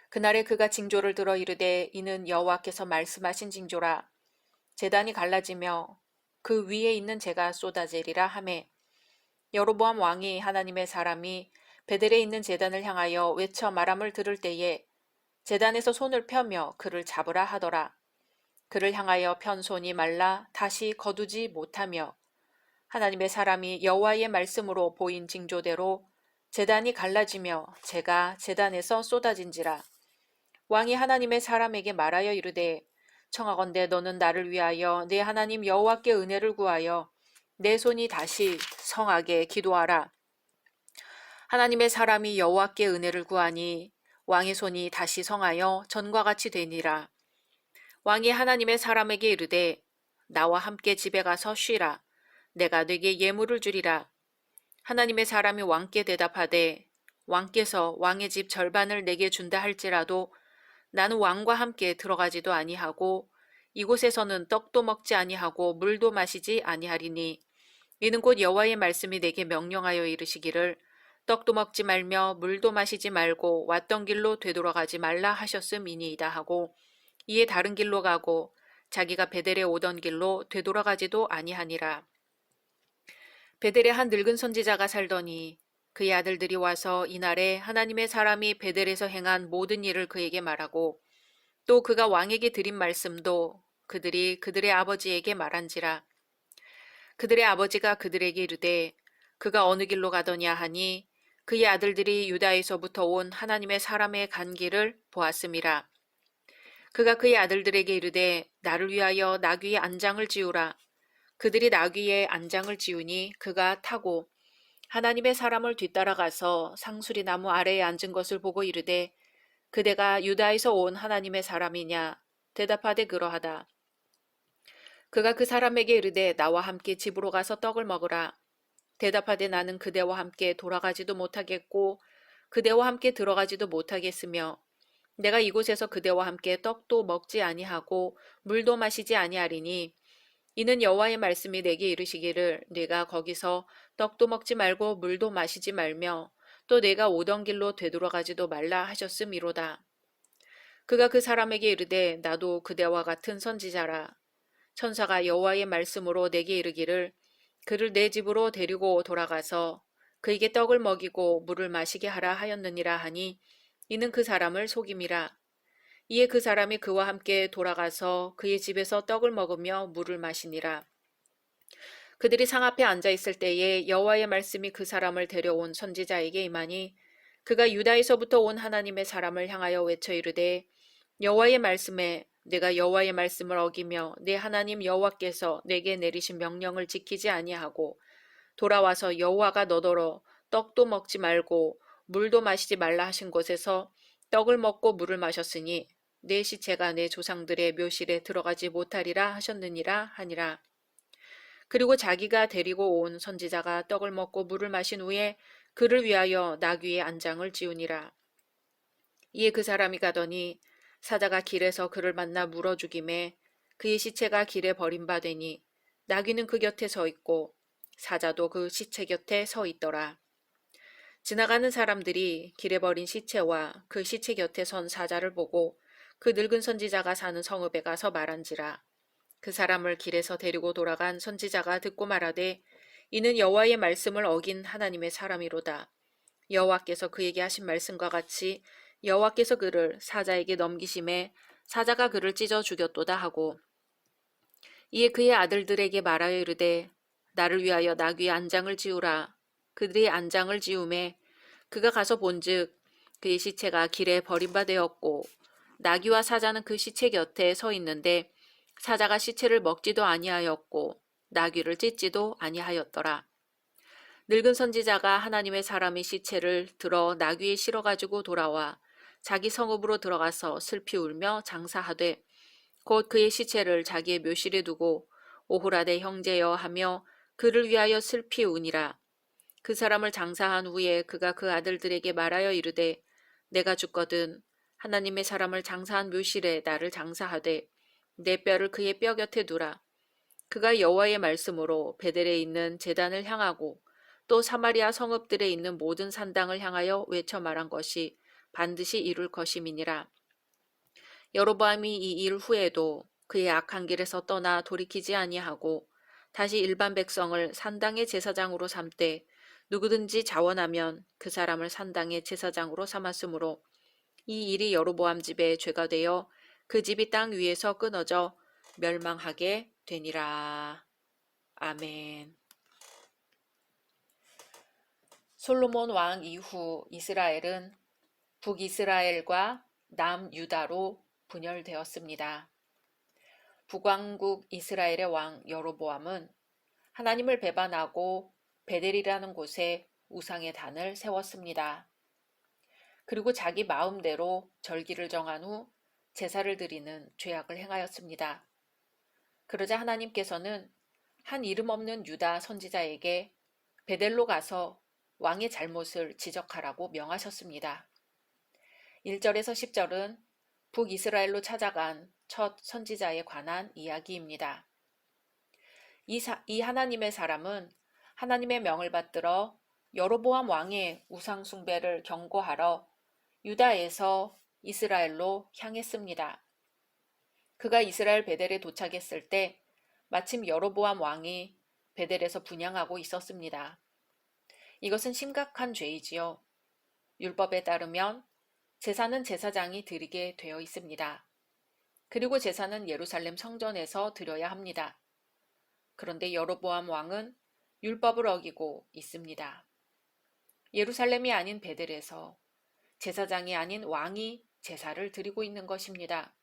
그날에 그가 징조를 들어 이르되 이는 여호와께서 말씀하신 징조라. 제단이 갈라지며 그 위에 있는 재가 쏟아지리라 하매, 여로보암 왕이 하나님의 사람이 베델에 있는 제단을 향하여 외쳐 말함을 들을 때에 제단에서 손을 펴며 그를 잡으라 하더라. 그를 향하여 편 손이 말라 다시 거두지 못하며 하나님의 사람이 여호와의 말씀으로 보인 징조대로 제단이 갈라지며 재가 제단에서 쏟아진지라. 왕이 하나님의 사람에게 말하여 이르되, 청하건대 너는 나를 위하여 내 하나님 여호와께 은혜를 구하여 내 손이 다시 성하게 기도하라. 하나님의 사람이 여호와께 은혜를 구하니 왕의 손이 다시 성하여 전과 같이 되니라. 왕이 하나님의 사람에게 이르되, 나와 함께 집에 가서 쉬라. 내가 네게 예물을 주리라. 하나님의 사람이 왕께 대답하되, 왕께서 왕의 집 절반을 내게 준다 할지라도 나는 왕과 함께 들어가지도 아니하고 이곳에서는 떡도 먹지 아니하고 물도 마시지 아니하리니 이는 곧 여호와의 말씀이 내게 명령하여 이르시기를 떡도 먹지 말며 물도 마시지 말고 왔던 길로 되돌아가지 말라 하셨음이니이다 하고, 이에 다른 길로 가고 자기가 베델에 오던 길로 되돌아가지도 아니하니라. 베델에 한 늙은 선지자가 살더니 그의 아들들이 와서 이날에 하나님의 사람이 베델에서 행한 모든 일을 그에게 말하고 또 그가 왕에게 드린 말씀도 그들이 그들의 아버지에게 말한지라. 그들의 아버지가 그들에게 이르되 그가 어느 길로 가더냐 하니 그의 아들들이 유다에서부터 온 하나님의 사람의 간 길을 보았음이라. 그가 그의 아들들에게 이르되 나를 위하여 나귀의 안장을 지우라. 그들이 나귀의 안장을 지우니 그가 타고 하나님의 사람을 뒤따라가서 상수리 나무 아래에 앉은 것을 보고 이르되 그대가 유다에서 온 하나님의 사람이냐? 대답하되 그러하다. 그가 그 사람에게 이르되 나와 함께 집으로 가서 떡을 먹으라. 대답하되 나는 그대와 함께 돌아가지도 못하겠고 그대와 함께 들어가지도 못하겠으며 내가 이곳에서 그대와 함께 떡도 먹지 아니하고 물도 마시지 아니하리니 이는 여호와의 말씀이 내게 이르시기를 네가 거기서 떡도 먹지 말고 물도 마시지 말며 또 내가 오던 길로 되돌아가지도 말라 하셨음이로다. 그가 그 사람에게 이르되 나도 그대와 같은 선지자라. 천사가 여호와의 말씀으로 내게 이르기를 그를 내 집으로 데리고 돌아가서 그에게 떡을 먹이고 물을 마시게 하라 하였느니라 하니 이는 그 사람을 속임이라. 이에 그 사람이 그와 함께 돌아가서 그의 집에서 떡을 먹으며 물을 마시니라. 그들이 상 앞에 앉아 있을 때에 여호와의 말씀이 그 사람을 데려온 선지자에게 임하니 그가 유다에서부터 온 하나님의 사람을 향하여 외쳐 이르되 여호와의 말씀에 내가 여호와의 말씀을 어기며 내 하나님 여호와께서 내게 내리신 명령을 지키지 아니하고 돌아와서 여호와가 너더러 떡도 먹지 말고 물도 마시지 말라 하신 곳에서 떡을 먹고 물을 마셨으니 내 시체가 내 조상들의 묘실에 들어가지 못하리라 하셨느니라 하니라. 그리고 자기가 데리고 온 선지자가 떡을 먹고 물을 마신 후에 그를 위하여 나귀의 안장을 지우니라. 이에 그 사람이 가더니 사자가 길에서 그를 만나 물어 죽임에 그의 시체가 길에 버림받으니 나귀는 그 곁에 서 있고 사자도 그 시체 곁에 서 있더라. 지나가는 사람들이 길에 버린 시체와 그 시체 곁에 선 사자를 보고 그 늙은 선지자가 사는 성읍에 가서 말한지라. 그 사람을 길에서 데리고 돌아간 선지자가 듣고 말하되 이는 여호와의 말씀을 어긴 하나님의 사람이로다. 여호와께서 그에게 하신 말씀과 같이 여호와께서 그를 사자에게 넘기심에 사자가 그를 찢어 죽였도다 하고 이에 그의 아들들에게 말하여 이르되 나를 위하여 나귀의 안장을 지우라. 그들이 안장을 지우매 그가 가서 본즉 그의 시체가 길에 버림받았고 나귀와 사자는 그 시체 곁에 서 있는데 사자가 시체를 먹지도 아니하였고 나귀를 찢지도 아니하였더라. 늙은 선지자가 하나님의 사람의 시체를 들어 나귀에 실어 가지고 돌아와 자기 성읍으로 들어가서 슬피 울며 장사하되 곧 그의 시체를 자기의 묘실에 두고 오호라대 형제여 하며 그를 위하여 슬피 우니라. 그 사람을 장사한 후에 그가 그 아들들에게 말하여 이르되 내가 죽거든 하나님의 사람을 장사한 묘실에 나를 장사하되 내 뼈를 그의 뼈 곁에 두라. 그가 여호와의 말씀으로 베델에 있는 제단을 향하고 또 사마리아 성읍들에 있는 모든 산당을 향하여 외쳐 말한 것이 반드시 이룰 것임이니라. 여로보암이 이 일 후에도 그의 악한 길에서 떠나 돌이키지 아니하고 다시 일반 백성을 산당의 제사장으로 삼되 누구든지 자원하면 그 사람을 산당의 제사장으로 삼았으므로 이 일이 여로보암 집의 죄가 되어 그 집이 땅 위에서 끊어져 멸망하게 되니라. 아멘. 솔로몬 왕 이후 이스라엘은 북이스라엘과 남유다로 분열되었습니다. 북왕국 이스라엘의 왕 여로보암은 하나님을 배반하고 베델이라는 곳에 우상의 단을 세웠습니다. 그리고 자기 마음대로 절기를 정한 후 제사를 드리는 죄악을 행하였습니다. 그러자 하나님께서는 한 이름 없는 유다 선지자에게 베델로 가서 왕의 잘못을 지적하라고 명하셨습니다. 1절에서 10절은 북이스라엘로 찾아간 첫 선지자에 관한 이야기입니다. 이 하나님의 사람은 하나님의 명을 받들어 여로보암 왕의 우상 숭배를 경고하러 유다에서 이스라엘로 향했습니다. 그가 이스라엘 베델에 도착했을 때 마침 여로보암 왕이 베델에서 분향하고 있었습니다. 이것은 심각한 죄이지요. 율법에 따르면 제사는 제사장이 드리게 되어 있습니다. 그리고 제사는 예루살렘 성전에서 드려야 합니다. 그런데 여로보암 왕은 율법을 어기고 있습니다. 예루살렘이 아닌 베델에서 제사장이 아닌 왕이 제사를 드리고 있는 것입니다.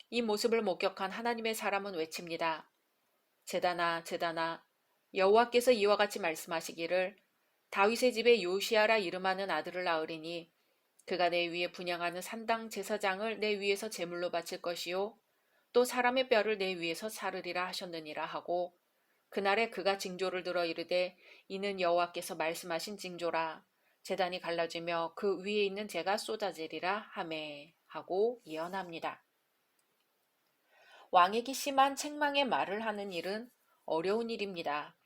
이 모습을 목격한 하나님의 사람은 외칩니다. 제단아, 제단아, 여호와께서 이와 같이 말씀하시기를 다윗의 집에 요시아라 이름하는 아들을 낳으리니 그가 내 위에 분향하는 산당 제사장을 내 위에서 제물로 바칠 것이요 또 사람의 뼈를 내 위에서 사르리라 하셨느니라 하고 그날에 그가 징조를 들어 이르되 이는 여호와께서 말씀하신 징조라 제단이 갈라지며 그 위에 있는 재가 쏟아지리라 하매 하고 예언합니다. 왕에게 심한 책망의 말을 하는 일은 어려운 일입니다.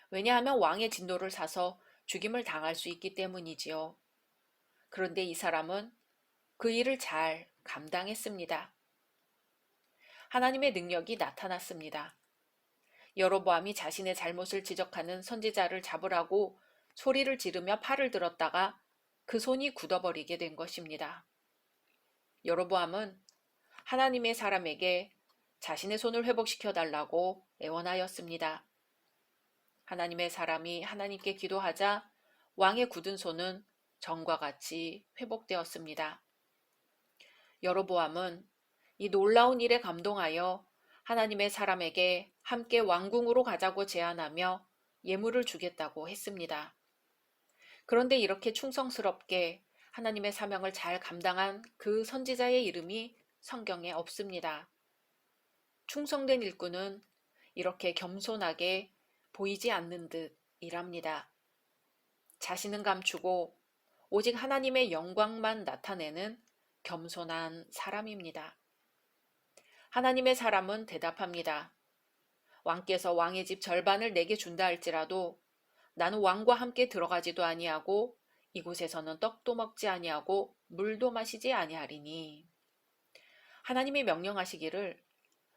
왜냐하면 왕의 진노를 사서 죽임을 당할 수 있기 때문이지요. 그런데 이 사람은 그 일을 잘 감당했습니다. 하나님의 능력이 나타났습니다. 여로보암이 자신의 잘못을 지적하는 선지자를 잡으라고 소리를 지르며 팔을 들었다가 그 손이 굳어버리게 된 것입니다. 여로보암은 하나님의 사람에게 자신의 손을 회복시켜 달라고 애원하였습니다. 하나님의 사람이 하나님께 기도하자 왕의 굳은 손은 전과 같이 회복되었습니다. 여로보암은 이 놀라운 일에 감동하여 하나님의 사람에게 함께 왕궁으로 가자고 제안하며 예물을 주겠다고 했습니다. 그런데 이렇게 충성스럽게 하나님의 사명을 잘 감당한 그 선지자의 이름이 성경에 없습니다. 충성된 일꾼은 이렇게 겸손하게 보이지 않는 듯이랍니다. 자신은 감추고 오직 하나님의 영광만 나타내는 겸손한 사람입니다. 하나님의 사람은 대답합니다. 왕께서 왕의 집 절반을 내게 준다 할지라도 나는 왕과 함께 들어가지도 아니하고 이곳에서는 떡도 먹지 아니하고 물도 마시지 아니하리니. 하나님이 명령하시기를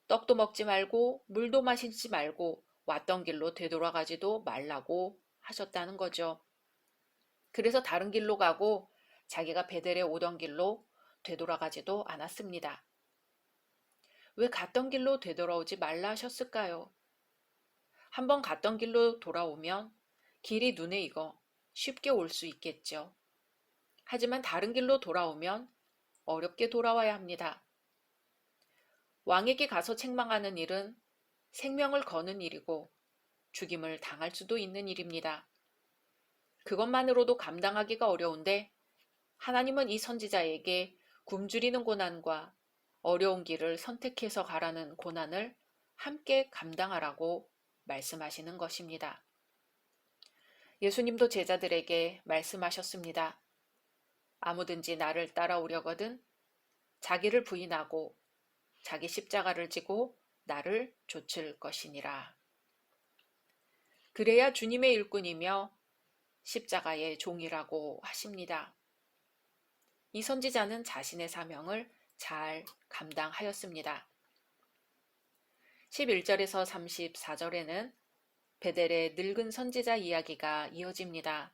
떡도 먹지 말고 물도 마시지 말고 왔던 길로 되돌아가지도 말라고 하셨다는 거죠. 그래서 다른 길로 가고 자기가 베델에 오던 길로 되돌아가지도 않았습니다. 왜 갔던 길로 되돌아오지 말라 하셨을까요? 한번 갔던 길로 돌아오면 길이 눈에 익어 쉽게 올 수 있겠죠. 하지만 다른 길로 돌아오면 어렵게 돌아와야 합니다. 왕에게 가서 책망하는 일은 생명을 거는 일이고 죽임을 당할 수도 있는 일입니다. 그것만으로도 감당하기가 어려운데 하나님은 이 선지자에게 굶주리는 고난과 어려운 길을 선택해서 가라는 고난을 함께 감당하라고 말씀하시는 것입니다. 예수님도 제자들에게 말씀하셨습니다. 아무든지 나를 따라오려거든 자기를 부인하고 자기 십자가를 지고 나를 좇을 것이니라. 그래야 주님의 일꾼이며 십자가의 종이라고 하십니다. 이 선지자는 자신의 사명을 잘 감당하였습니다. 11절에서 34절에는 베델의 늙은 선지자 이야기가 이어집니다.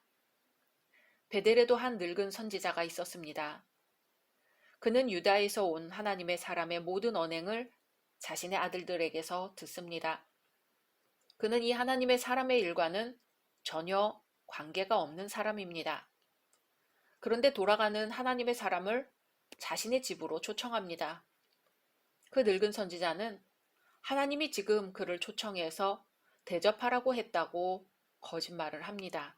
베델에도 한 늙은 선지자가 있었습니다. 그는 유다에서 온 하나님의 사람의 모든 언행을 자신의 아들들에게서 듣습니다. 그는 이 하나님의 사람의 일과는 전혀 관계가 없는 사람입니다. 그런데 돌아가는 하나님의 사람을 자신의 집으로 초청합니다. 그 늙은 선지자는 하나님이 지금 그를 초청해서 대접하라고 했다고 거짓말을 합니다.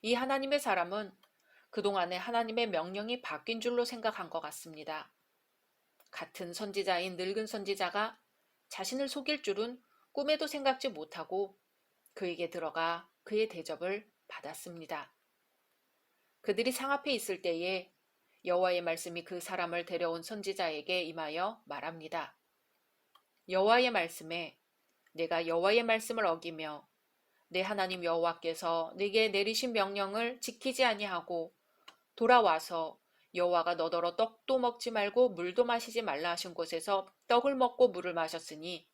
이 하나님의 사람은 그동안에 하나님의 명령이 바뀐 줄로 생각한 것 같습니다. 같은 선지자인 늙은 선지자가 자신을 속일 줄은 꿈에도 생각지 못하고 그에게 들어가 그의 대접을 받았습니다. 그들이 상 앞에 있을 때에 여호와의 말씀이 그 사람을 데려온 선지자에게 임하여 말합니다. 여호와의 말씀에 내가 여호와의 말씀을 어기며 내 하나님 여호와께서 네게 내리신 명령을 지키지 아니하고 돌아와서 여호와가 너더러 떡도 먹지 말고 물도 마시지 말라 하신 곳에서 떡을 먹고 물을 마셨으니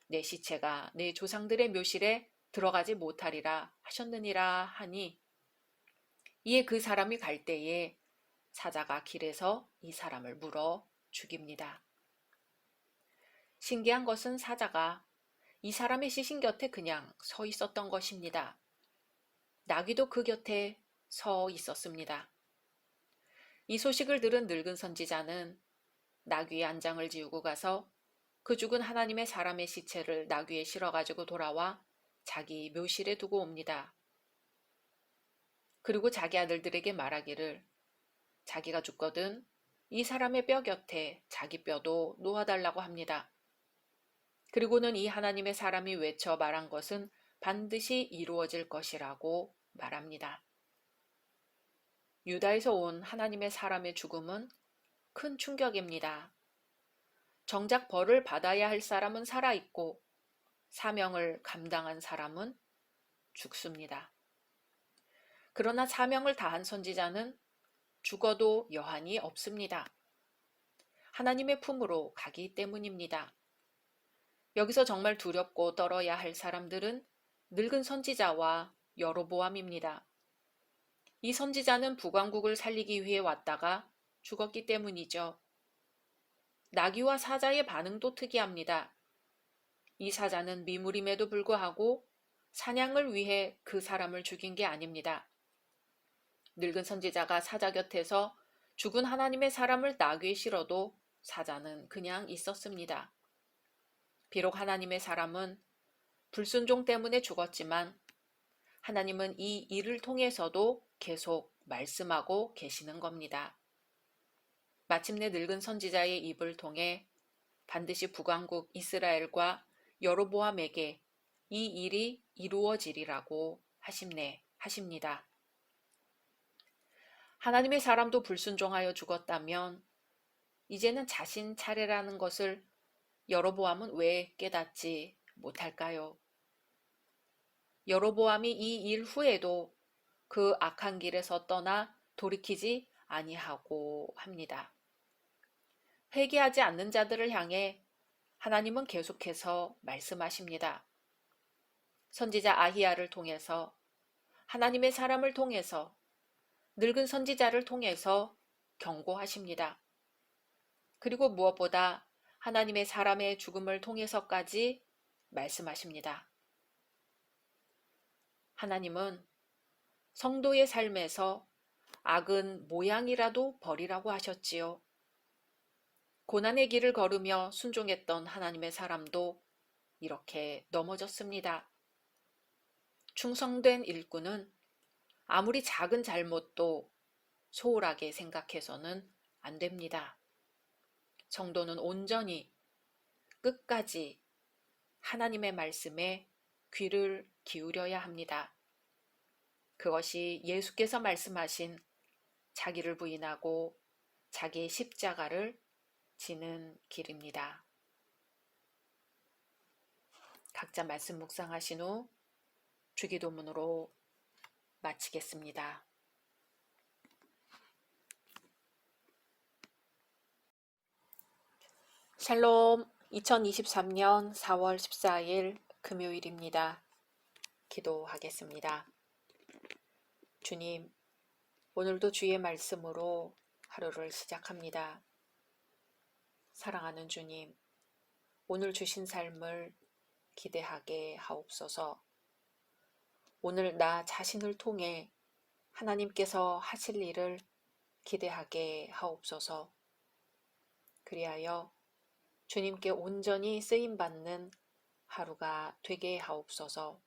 내 시체가 내 조상들의 묘실에 들어가지 못하리라 하셨느니라 하니 이에 그 사람이 갈 때에 사자가 길에서 이 사람을 물어 죽입니다. 신기한 것은 사자가 이 사람의 시신 곁에 그냥 서 있었던 것입니다. 나귀도 그 곁에 서 있었습니다. 이 소식을 들은 늙은 선지자는 나귀의 안장을 지우고 가서 그 죽은 하나님의 사람의 시체를 나귀에 실어가지고 돌아와 자기 묘실에 두고 옵니다. 그리고 자기 아들들에게 말하기를 자기가 죽거든 이 사람의 뼈 곁에 자기 뼈도 놓아달라고 합니다. 그리고는 이 하나님의 사람이 외쳐 말한 것은 반드시 이루어질 것이라고 말합니다. 유다에서 온 하나님의 사람의 죽음은 큰 충격입니다. 정작 벌을 받아야 할 사람은 살아있고 사명을 감당한 사람은 죽습니다. 그러나 사명을 다한 선지자는 죽어도 여한이 없습니다. 하나님의 품으로 가기 때문입니다. 여기서 정말 두렵고 떨어야 할 사람들은 늙은 선지자와 여로보암입니다. 이 선지자는 북왕국을 살리기 위해 왔다가 죽었기 때문이죠. 나귀와 사자의 반응도 특이합니다. 이 사자는 미물임에도 불구하고 사냥을 위해 그 사람을 죽인 게 아닙니다. 늙은 선지자가 사자 곁에서 죽은 하나님의 사람을 나귀에 실어도 사자는 그냥 있었습니다. 비록 하나님의 사람은 불순종 때문에 죽었지만 하나님은 이 일을 통해서도 계속 말씀하고 계시는 겁니다. 마침내 늙은 선지자의 입을 통해 반드시 북왕국 이스라엘과 여로보암에게 이 일이 이루어지리라고 하십니다. 하나님의 사람도 불순종하여 죽었다면 이제는 자신 차례라는 것을 여로보암은 왜 깨닫지 못할까요? 여로보암이 이 일 후에도 그 악한 길에서 떠나 돌이키지 아니하고 합니다. 회개하지 않는 자들을 향해 하나님은 계속해서 말씀하십니다. 선지자 아히야를 통해서, 하나님의 사람을 통해서, 늙은 선지자를 통해서 경고하십니다. 그리고 무엇보다 하나님의 사람의 죽음을 통해서까지 말씀하십니다. 하나님은 성도의 삶에서 악은 모양이라도 버리라고 하셨지요. 고난의 길을 걸으며 순종했던 하나님의 사람도 이렇게 넘어졌습니다. 충성된 일꾼은 아무리 작은 잘못도 소홀하게 생각해서는 안 됩니다. 성도는 온전히 끝까지 하나님의 말씀에 귀를 기울여야 합니다. 그것이 예수께서 말씀하신 자기를 부인하고 자기의 십자가를 지는 길입니다. 각자 말씀 묵상하신 후 주기도문으로 마치겠습니다. 샬롬. 2023년 4월 14일 금요일입니다. 기도하겠습니다. 주님, 오늘도 주의 말씀으로 하루를 시작합니다. 사랑하는 주님, 오늘 주신 삶을 기대하게 하옵소서. 오늘 나 자신을 통해 하나님께서 하실 일을 기대하게 하옵소서. 그리하여 주님께 온전히 쓰임받는 하루가 되게 하옵소서.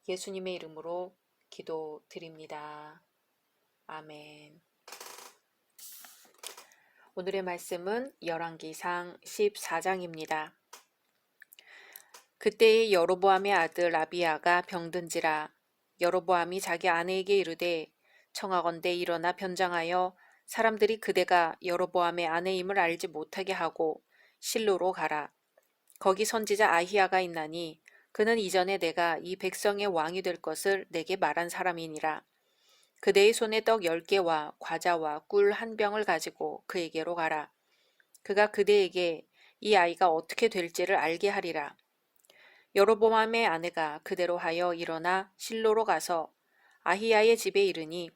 예수님의 이름으로 기도드립니다. 아멘. 오늘의 말씀은 열왕기상 14장입니다. 그때의 여로보암의 아들 아비야가 병든지라. 여로보암이 자기 아내에게 이르되 청하건대 일어나 변장하여 사람들이 그대가 여로보암의 아내임을 알지 못하게 하고 실로로 가라. 거기 선지자 아히야가 있나니 그는 이전에 내가 이 백성의 왕이 될 것을 내게 말한 사람이니라. 그대의 손에 떡 10개와 과자와 꿀 한 병을 가지고 그에게로 가라. 그가 그대에게 이 아이가 어떻게 될지를 알게 하리라. 여로보암의 아내가 그대로 하여 일어나 실로로 가서 아히야의 집에 이르니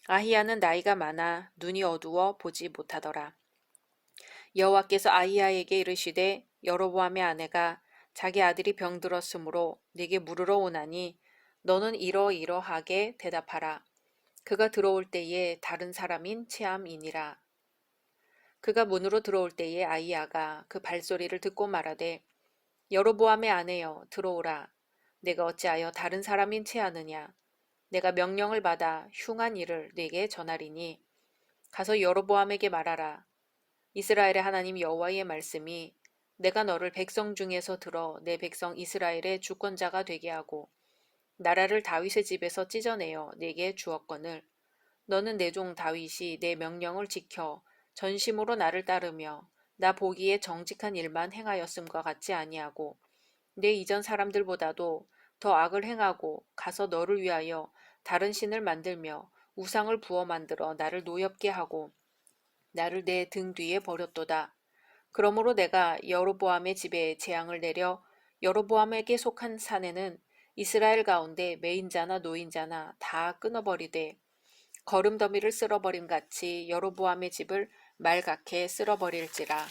아히야는 나이가 많아 눈이 어두워 보지 못하더라. 여호와께서 아히야에게 이르시되 여로보암의 아내가 자기 아들이 병들었으므로 네게 물으러 오나니 너는 이러이러하게 대답하라. 그가 들어올 때에 다른 사람인 체함이니라. 그가 문으로 들어올 때에 아히야가 그 발소리를 듣고 말하되 여로보암의 아내여 들어오라. 내가 어찌하여 다른 사람인 체하느냐. 내가 명령을 받아 흉한 일을 네게 전하리니 가서 여로보암에게 말하라. 이스라엘의 하나님 여호와의 말씀이 내가 너를 백성 중에서 들어 내 백성 이스라엘의 주권자가 되게 하고 나라를 다윗의 집에서 찢어내어 네게 주었거늘 너는 내 종 다윗이 내 명령을 지켜 전심으로 나를 따르며 나 보기에 정직한 일만 행하였음과 같지 아니하고 내 이전 사람들보다도 더 악을 행하고 가서 너를 위하여 다른 신을 만들며 우상을 부어 만들어 나를 노엽게 하고 나를 내 등 뒤에 버렸도다. 그러므로 내가 여로보암의 집에 재앙을 내려 여로보암에게 속한 산에는 이스라엘 가운데 매인자나 노인자나 다 끊어버리되 거름더미를 쓸어버림 같이 여로보암의 집을 말갛게 쓸어버릴지라.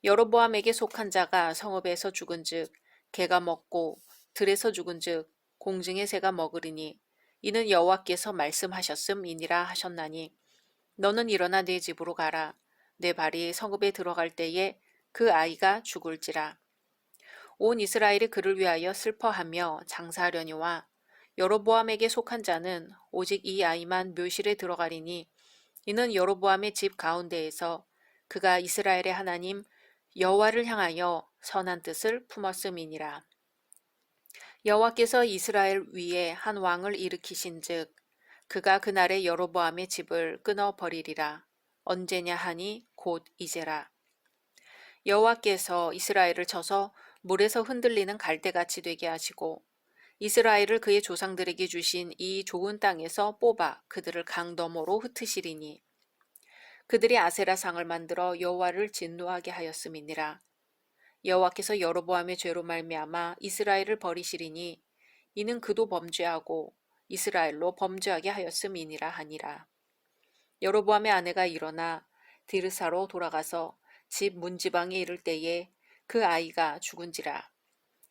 여로보암에게 속한 자가 성읍에서 죽은즉 개가 먹고 들에서 죽은즉 공중의 새가 먹으리니 이는 여호와께서 말씀하셨음이니라 하셨나니 너는 일어나 네 집으로 가라. 내 발이 성읍에 들어갈 때에 그 아이가 죽을지라. 온 이스라엘이 그를 위하여 슬퍼하며 장사하려니와 여로보암에게 속한 자는 오직 이 아이만 묘실에 들어가리니 이는 여로보암의 집 가운데에서 그가 이스라엘의 하나님 여호와를 향하여 선한 뜻을 품었음이니라. 여호와께서 이스라엘 위에 한 왕을 일으키신즉 그가 그날에 여로보암의 집을 끊어버리리라. 언제냐 하니 곧 이제라. 여호와께서 이스라엘을 쳐서 물에서 흔들리는 갈대같이 되게 하시고 이스라엘을 그의 조상들에게 주신 이 좋은 땅에서 뽑아 그들을 강 너머로 흩으시리니 그들이 아세라상을 만들어 여호와를 진노하게 하였음이니라. 여호와께서 여로보암의 죄로 말미암아 이스라엘을 버리시리니 이는 그도 범죄하고 이스라엘로 범죄하게 하였음이니라 하니라. 여로보암의 아내가 일어나 디르사로 돌아가서 집 문지방에 이를 때에 그 아이가 죽은지라.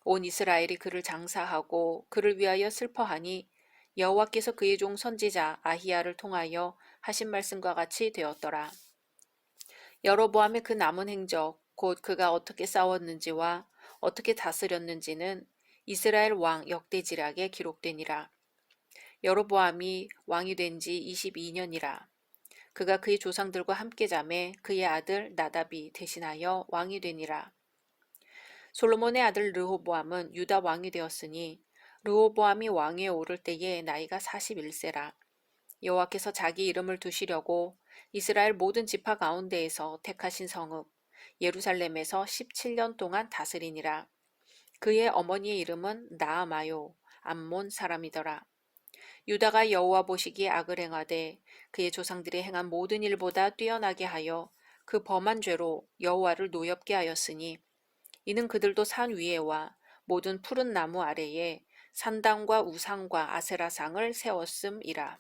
온 이스라엘이 그를 장사하고 그를 위하여 슬퍼하니 여호와께서 그의 종 선지자 아히야를 통하여 하신 말씀과 같이 되었더라. 여로보암의 그 남은 행적 곧 그가 어떻게 싸웠는지와 어떻게 다스렸는지는 이스라엘 왕 역대지략에 기록되니라. 여로보암이 왕이 된 지 22년이라. 그가 그의 조상들과 함께 자매 그의 아들 나답이 대신하여 왕이 되니라. 솔로몬의 아들 르호보암은 유다 왕이 되었으니 르호보암이 왕위에 오를 때에 나이가 41세라. 여호와께서 자기 이름을 두시려고 이스라엘 모든 지파 가운데에서 택하신 성읍 예루살렘에서 17년 동안 다스리니라. 그의 어머니의 이름은 나아마요 암몬 사람이더라. 유다가 여호와 보시기에 악을 행하되 그의 조상들이 행한 모든 일보다 뛰어나게 하여 그 범한 죄로 여호와를 노엽게 하였으니 이는 그들도 산 위에와 모든 푸른 나무 아래에 산당과 우상과 아세라상을 세웠음이라.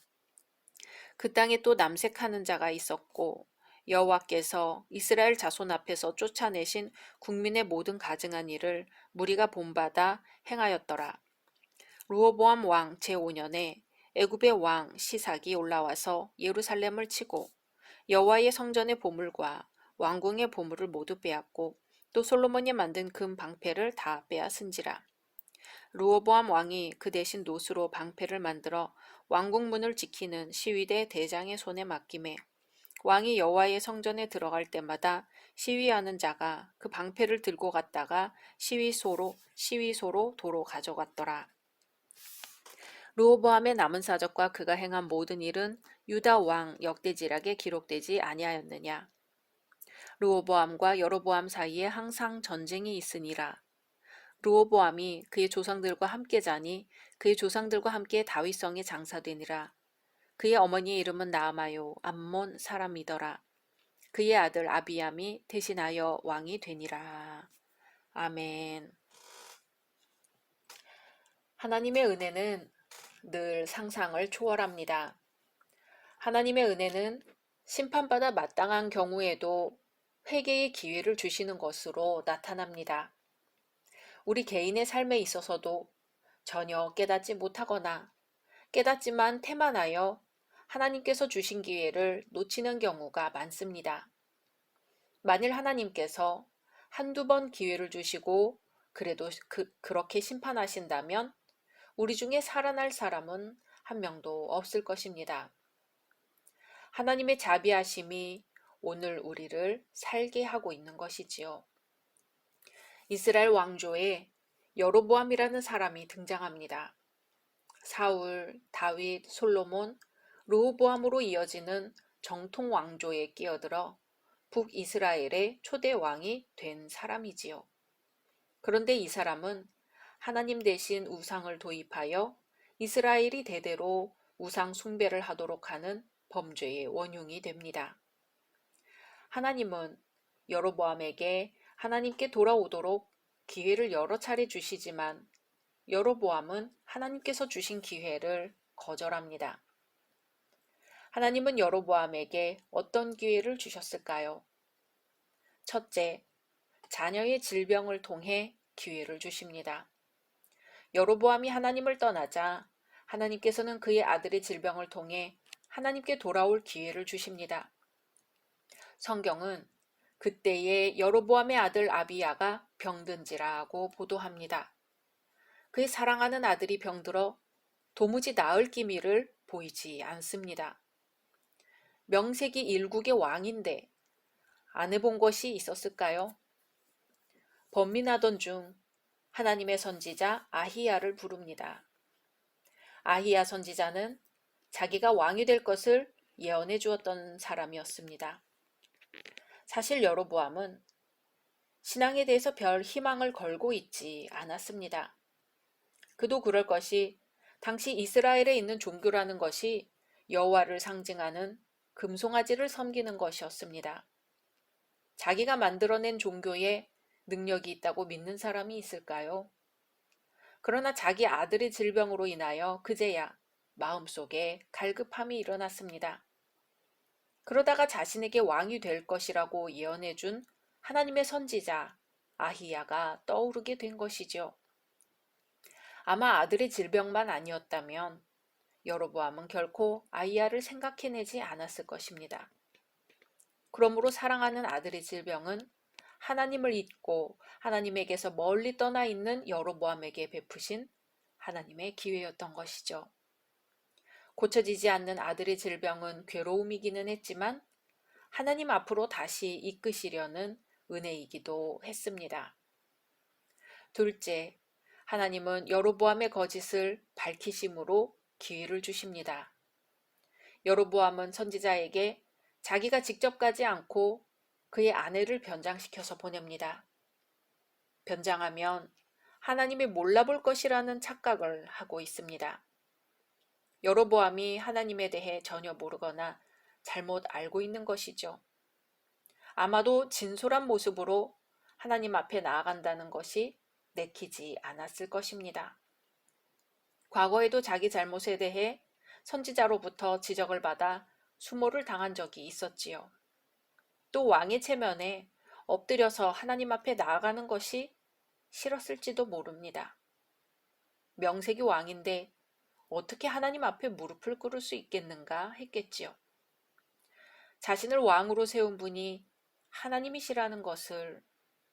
그 땅에 또 남색하는 자가 있었고 여호와께서 이스라엘 자손 앞에서 쫓아내신 국민의 모든 가증한 일을 무리가 본받아 행하였더라. 르호보암 왕 제5년에 애굽의 왕 시삭이 올라와서 예루살렘을 치고 여호와의 성전의 보물과 왕궁의 보물을 모두 빼앗고 또 솔로몬이 만든 금 방패를 다 빼앗은지라. 르호보암 왕이 그 대신 노수로 방패를 만들어 왕궁 문을 지키는 시위대 대장의 손에 맡김에 왕이 여호와의 성전에 들어갈 때마다 시위하는 자가 그 방패를 들고 갔다가 시위소로 도로 가져갔더라. 르호보암의 남은 사적과 그가 행한 모든 일은 유다 왕 역대지략에 기록되지 아니하였느냐. 르호보암과 여로보암 사이에 항상 전쟁이 있으니라. 르호보암이 그의 조상들과 함께 자니 그의 조상들과 함께 다윗성에 장사되니라. 그의 어머니의 이름은 나아마요 암몬 사람이더라. 그의 아들 아비암이 대신하여 왕이 되니라. 아멘. 하나님의 은혜는 늘 상상을 초월합니다. 하나님의 은혜는 심판받아 마땅한 경우에도 회개의 기회를 주시는 것으로 나타납니다. 우리 개인의 삶에 있어서도 전혀 깨닫지 못하거나 깨닫지만 태만하여 하나님께서 주신 기회를 놓치는 경우가 많습니다. 만일 하나님께서 한두 번 기회를 주시고 그래도 그렇게 심판하신다면 우리 중에 살아날 사람은 한 명도 없을 것입니다. 하나님의 자비하심이 오늘 우리를 살게 하고 있는 것이지요. 이스라엘 왕조에 여로보암이라는 사람이 등장합니다. 사울, 다윗, 솔로몬, 르호보암으로 이어지는 정통 왕조에 끼어들어 북이스라엘의 초대 왕이 된 사람이지요. 그런데 이 사람은 하나님 대신 우상을 도입하여 이스라엘이 대대로 우상 숭배를 하도록 하는 범죄의 원흉이 됩니다. 하나님은 여로보암에게 하나님께 돌아오도록 기회를 여러 차례 주시지만 여로보암은 하나님께서 주신 기회를 거절합니다. 하나님은 여로보암에게 어떤 기회를 주셨을까요? 첫째, 자녀의 질병을 통해 기회를 주십니다. 여로보암이 하나님을 떠나자 하나님께서는 그의 아들의 질병을 통해 하나님께 돌아올 기회를 주십니다. 성경은 그때의 여로보암의 아들 아비야가 병든지라고 보도합니다. 그의 사랑하는 아들이 병들어 도무지 나을 기미를 보이지 않습니다. 명색이 일국의 왕인데 안 해본 것이 있었을까요? 번민하던 중 하나님의 선지자 아히야를 부릅니다. 아히야 선지자는 자기가 왕이 될 것을 예언해 주었던 사람이었습니다. 사실 여로보암은 신앙에 대해서 별 희망을 걸고 있지 않았습니다. 그도 그럴 것이 당시 이스라엘에 있는 종교라는 것이 여호와를 상징하는 금송아지를 섬기는 것이었습니다. 자기가 만들어낸 종교에 능력이 있다고 믿는 사람이 있을까요? 그러나 자기 아들의 질병으로 인하여 그제야 마음속에 갈급함이 일어났습니다. 그러다가 자신에게 왕이 될 것이라고 예언해준 하나님의 선지자 아히야가 떠오르게 된 것이죠. 아마 아들의 질병만 아니었다면 여로보암은 결코 아히야를 생각해내지 않았을 것입니다. 그러므로 사랑하는 아들의 질병은 하나님을 잊고 하나님에게서 멀리 떠나 있는 여로보암에게 베푸신 하나님의 기회였던 것이죠. 고쳐지지 않는 아들의 질병은 괴로움이기는 했지만 하나님 앞으로 다시 이끄시려는 은혜이기도 했습니다. 둘째, 하나님은 여로보암의 거짓을 밝히심으로 기회를 주십니다. 여로보암은 선지자에게 자기가 직접 가지 않고 그의 아내를 변장시켜서 보냅니다. 변장하면 하나님이 몰라볼 것이라는 착각을 하고 있습니다. 여로보암이 하나님에 대해 전혀 모르거나 잘못 알고 있는 것이죠. 아마도 진솔한 모습으로 하나님 앞에 나아간다는 것이 내키지 않았을 것입니다. 과거에도 자기 잘못에 대해 선지자로부터 지적을 받아 수모를 당한 적이 있었지요. 또 왕의 체면에 엎드려서 하나님 앞에 나아가는 것이 싫었을지도 모릅니다. 명색이 왕인데 어떻게 하나님 앞에 무릎을 꿇을 수 있겠는가 했겠지요. 자신을 왕으로 세운 분이 하나님이시라는 것을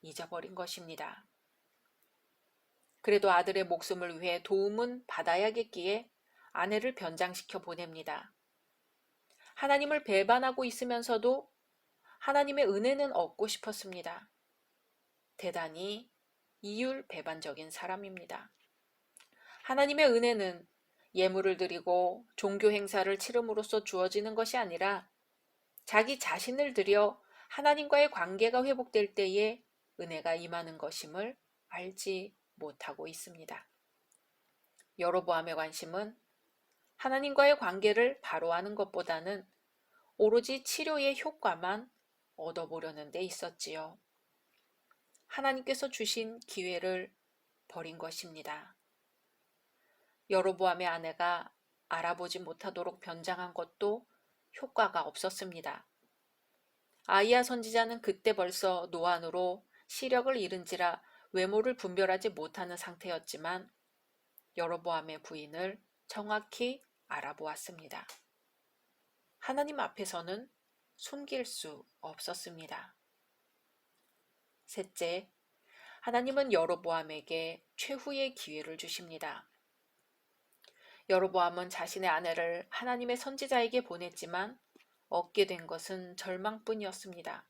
잊어버린 것입니다. 그래도 아들의 목숨을 위해 도움은 받아야겠기에 아내를 변장시켜 보냅니다. 하나님을 배반하고 있으면서도 하나님의 은혜는 얻고 싶었습니다. 대단히 이율배반적인 사람입니다. 하나님의 은혜는 예물을 드리고 종교 행사를 치름으로써 주어지는 것이 아니라 자기 자신을 들여 하나님과의 관계가 회복될 때에 은혜가 임하는 것임을 알지 못하고 있습니다. 여로보암의 관심은 하나님과의 관계를 바로 하는 것보다는 오로지 치료의 효과만 얻어보려는 데 있었지요. 하나님께서 주신 기회를 버린 것입니다. 여로보암의 아내가 알아보지 못하도록 변장한 것도 효과가 없었습니다. 아히야 선지자는 그때 벌써 노안으로 시력을 잃은지라 외모를 분별하지 못하는 상태였지만 여로보암의 부인을 정확히 알아보았습니다. 하나님 앞에서는 숨길 수 없었습니다. 셋째, 하나님은 여로보암에게 최후의 기회를 주십니다. 여로보암은 자신의 아내를 하나님의 선지자에게 보냈지만 얻게 된 것은 절망뿐이었습니다.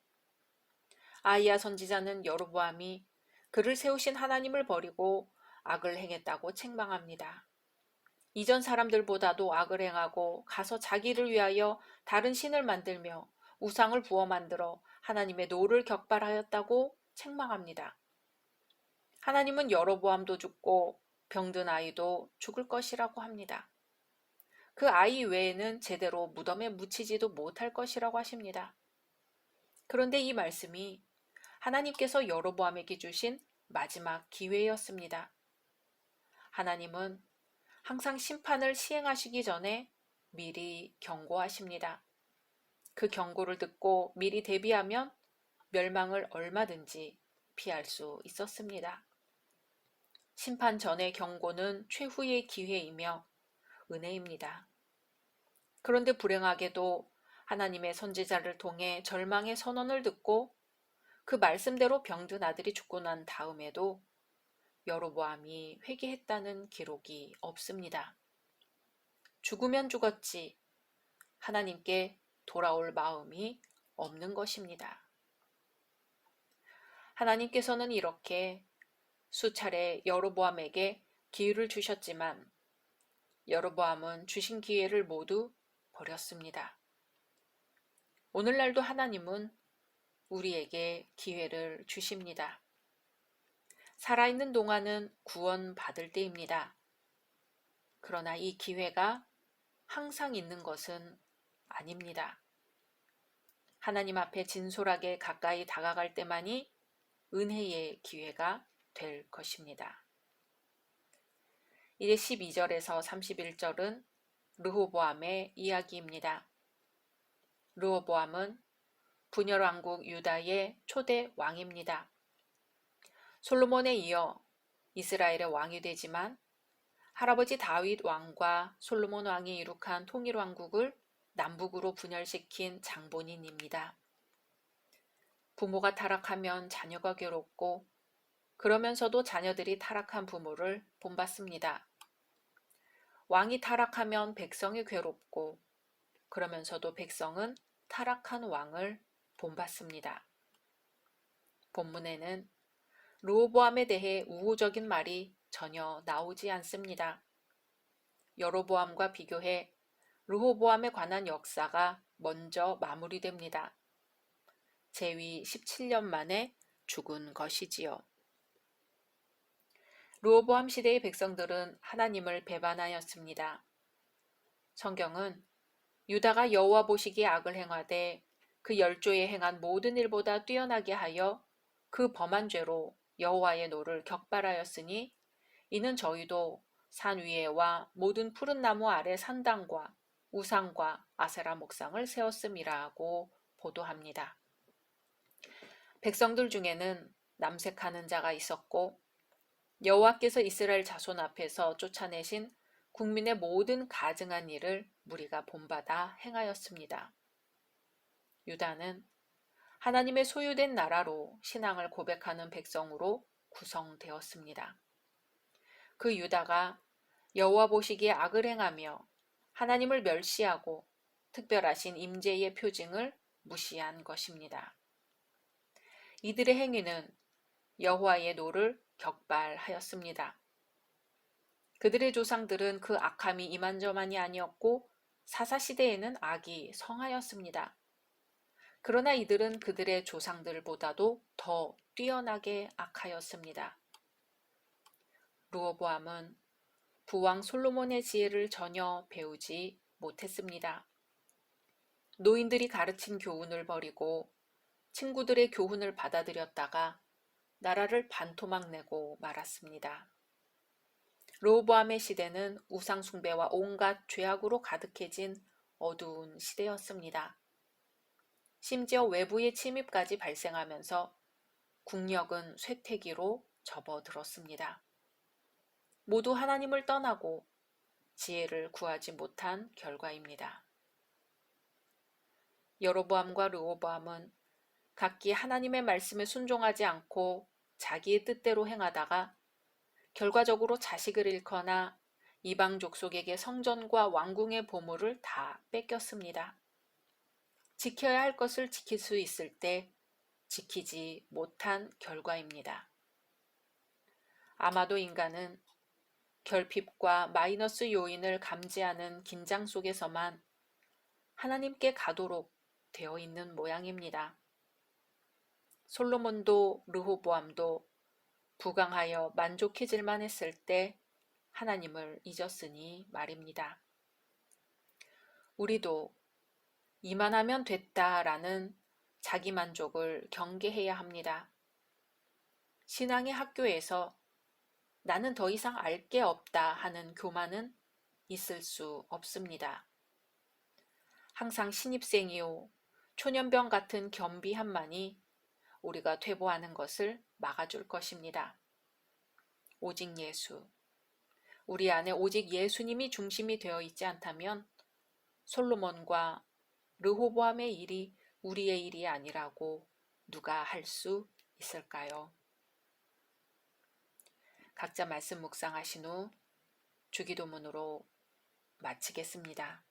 아히야 선지자는 여로보암이 그를 세우신 하나님을 버리고 악을 행했다고 책망합니다. 이전 사람들보다도 악을 행하고 가서 자기를 위하여 다른 신을 만들며 우상을 부어 만들어 하나님의 노를 격발하였다고 책망합니다. 하나님은 여로보암도 죽고 병든 아이도 죽을 것이라고 합니다. 그 아이 외에는 제대로 무덤에 묻히지도 못할 것이라고 하십니다. 그런데 이 말씀이 하나님께서 여로보암에게 주신 마지막 기회였습니다. 하나님은 항상 심판을 시행하시기 전에 미리 경고하십니다. 그 경고를 듣고 미리 대비하면 멸망을 얼마든지 피할 수 있었습니다. 심판 전의 경고는 최후의 기회이며 은혜입니다. 그런데 불행하게도 하나님의 선지자를 통해 절망의 선언을 듣고 그 말씀대로 병든 아들이 죽고 난 다음에도 여로보암이 회개했다는 기록이 없습니다. 죽으면 죽었지 하나님께 돌아올 마음이 없는 것입니다. 하나님께서는 이렇게 수차례 여로보암에게 기회를 주셨지만 여로보암은 주신 기회를 모두 버렸습니다. 오늘날도 하나님은 우리에게 기회를 주십니다. 살아있는 동안은 구원받을 때입니다. 그러나 이 기회가 항상 있는 것은 아닙니다. 하나님 앞에 진솔하게 가까이 다가갈 때만이 은혜의 기회가 될 것입니다. 이제 12절에서 31절은 르호보암의 이야기입니다. 르호보암은 분열왕국 유다의 초대 왕입니다. 솔로몬에 이어 이스라엘의 왕이 되지만 할아버지 다윗 왕과 솔로몬 왕이 이룩한 통일왕국을 남북으로 분열시킨 장본인입니다. 부모가 타락하면 자녀가 괴롭고 그러면서도 자녀들이 타락한 부모를 본받습니다. 왕이 타락하면 백성이 괴롭고 그러면서도 백성은 타락한 왕을 본받습니다. 본문에는 르호보암에 대해 우호적인 말이 전혀 나오지 않습니다. 여로보암과 비교해 르호보암에 관한 역사가 먼저 마무리됩니다. 재위 17년 만에 죽은 것이지요. 르호보암 시대의 백성들은 하나님을 배반하였습니다. 성경은 유다가 여호와 보시기에 악을 행하되 그 열조에 행한 모든 일보다 뛰어나게 하여 그 범한 죄로 여호와의 노를 격발하였으니 이는 저희도 산 위에와 모든 푸른 나무 아래 산당과 우상과 아세라 목상을 세웠음이라고 보도합니다. 백성들 중에는 남색하는 자가 있었고 여호와께서 이스라엘 자손 앞에서 쫓아내신 국민의 모든 가증한 일을 무리가 본받아 행하였습니다. 유다는 하나님의 소유된 나라로 신앙을 고백하는 백성으로 구성되었습니다. 그 유다가 여호와 보시기에 악을 행하며 하나님을 멸시하고 특별하신 임재의 표징을 무시한 것입니다. 이들의 행위는 여호와의 노를 격발하였습니다. 그들의 조상들은 그 악함이 이만저만이 아니었고 사사시대에는 악이 성하였습니다. 그러나 이들은 그들의 조상들보다도 더 뛰어나게 악하였습니다. 르호보암은 부왕 솔로몬의 지혜를 전혀 배우지 못했습니다. 노인들이 가르친 교훈을 버리고 친구들의 교훈을 받아들였다가 나라를 반토막 내고 말았습니다. 르호보암의 시대는 우상 숭배와 온갖 죄악으로 가득해진 어두운 시대였습니다. 심지어 외부의 침입까지 발생하면서 국력은 쇠퇴기로 접어들었습니다. 모두 하나님을 떠나고 지혜를 구하지 못한 결과입니다. 여로보암과 르호보암은 각기 하나님의 말씀에 순종하지 않고 자기의 뜻대로 행하다가 결과적으로 자식을 잃거나 이방 족속에게 성전과 왕궁의 보물을 다 뺏겼습니다. 지켜야 할 것을 지킬 수 있을 때 지키지 못한 결과입니다. 아마도 인간은 결핍과 마이너스 요인을 감지하는 긴장 속에서만 하나님께 가도록 되어 있는 모양입니다. 솔로몬도 르호보암도 부강하여 만족해질만 했을 때 하나님을 잊었으니 말입니다. 우리도 이만하면 됐다라는 자기만족을 경계해야 합니다. 신앙의 학교에서 나는 더 이상 알 게 없다 하는 교만은 있을 수 없습니다. 항상 신입생이요, 초년병 같은 겸비함만이 우리가 퇴보하는 것을 막아줄 것입니다. 오직 예수, 우리 안에 오직 예수님이 중심이 되어 있지 않다면 솔로몬과 르호보암의 일이 우리의 일이 아니라고 누가 할 수 있을까요? 각자 말씀 묵상하신 후 주기도문으로 마치겠습니다.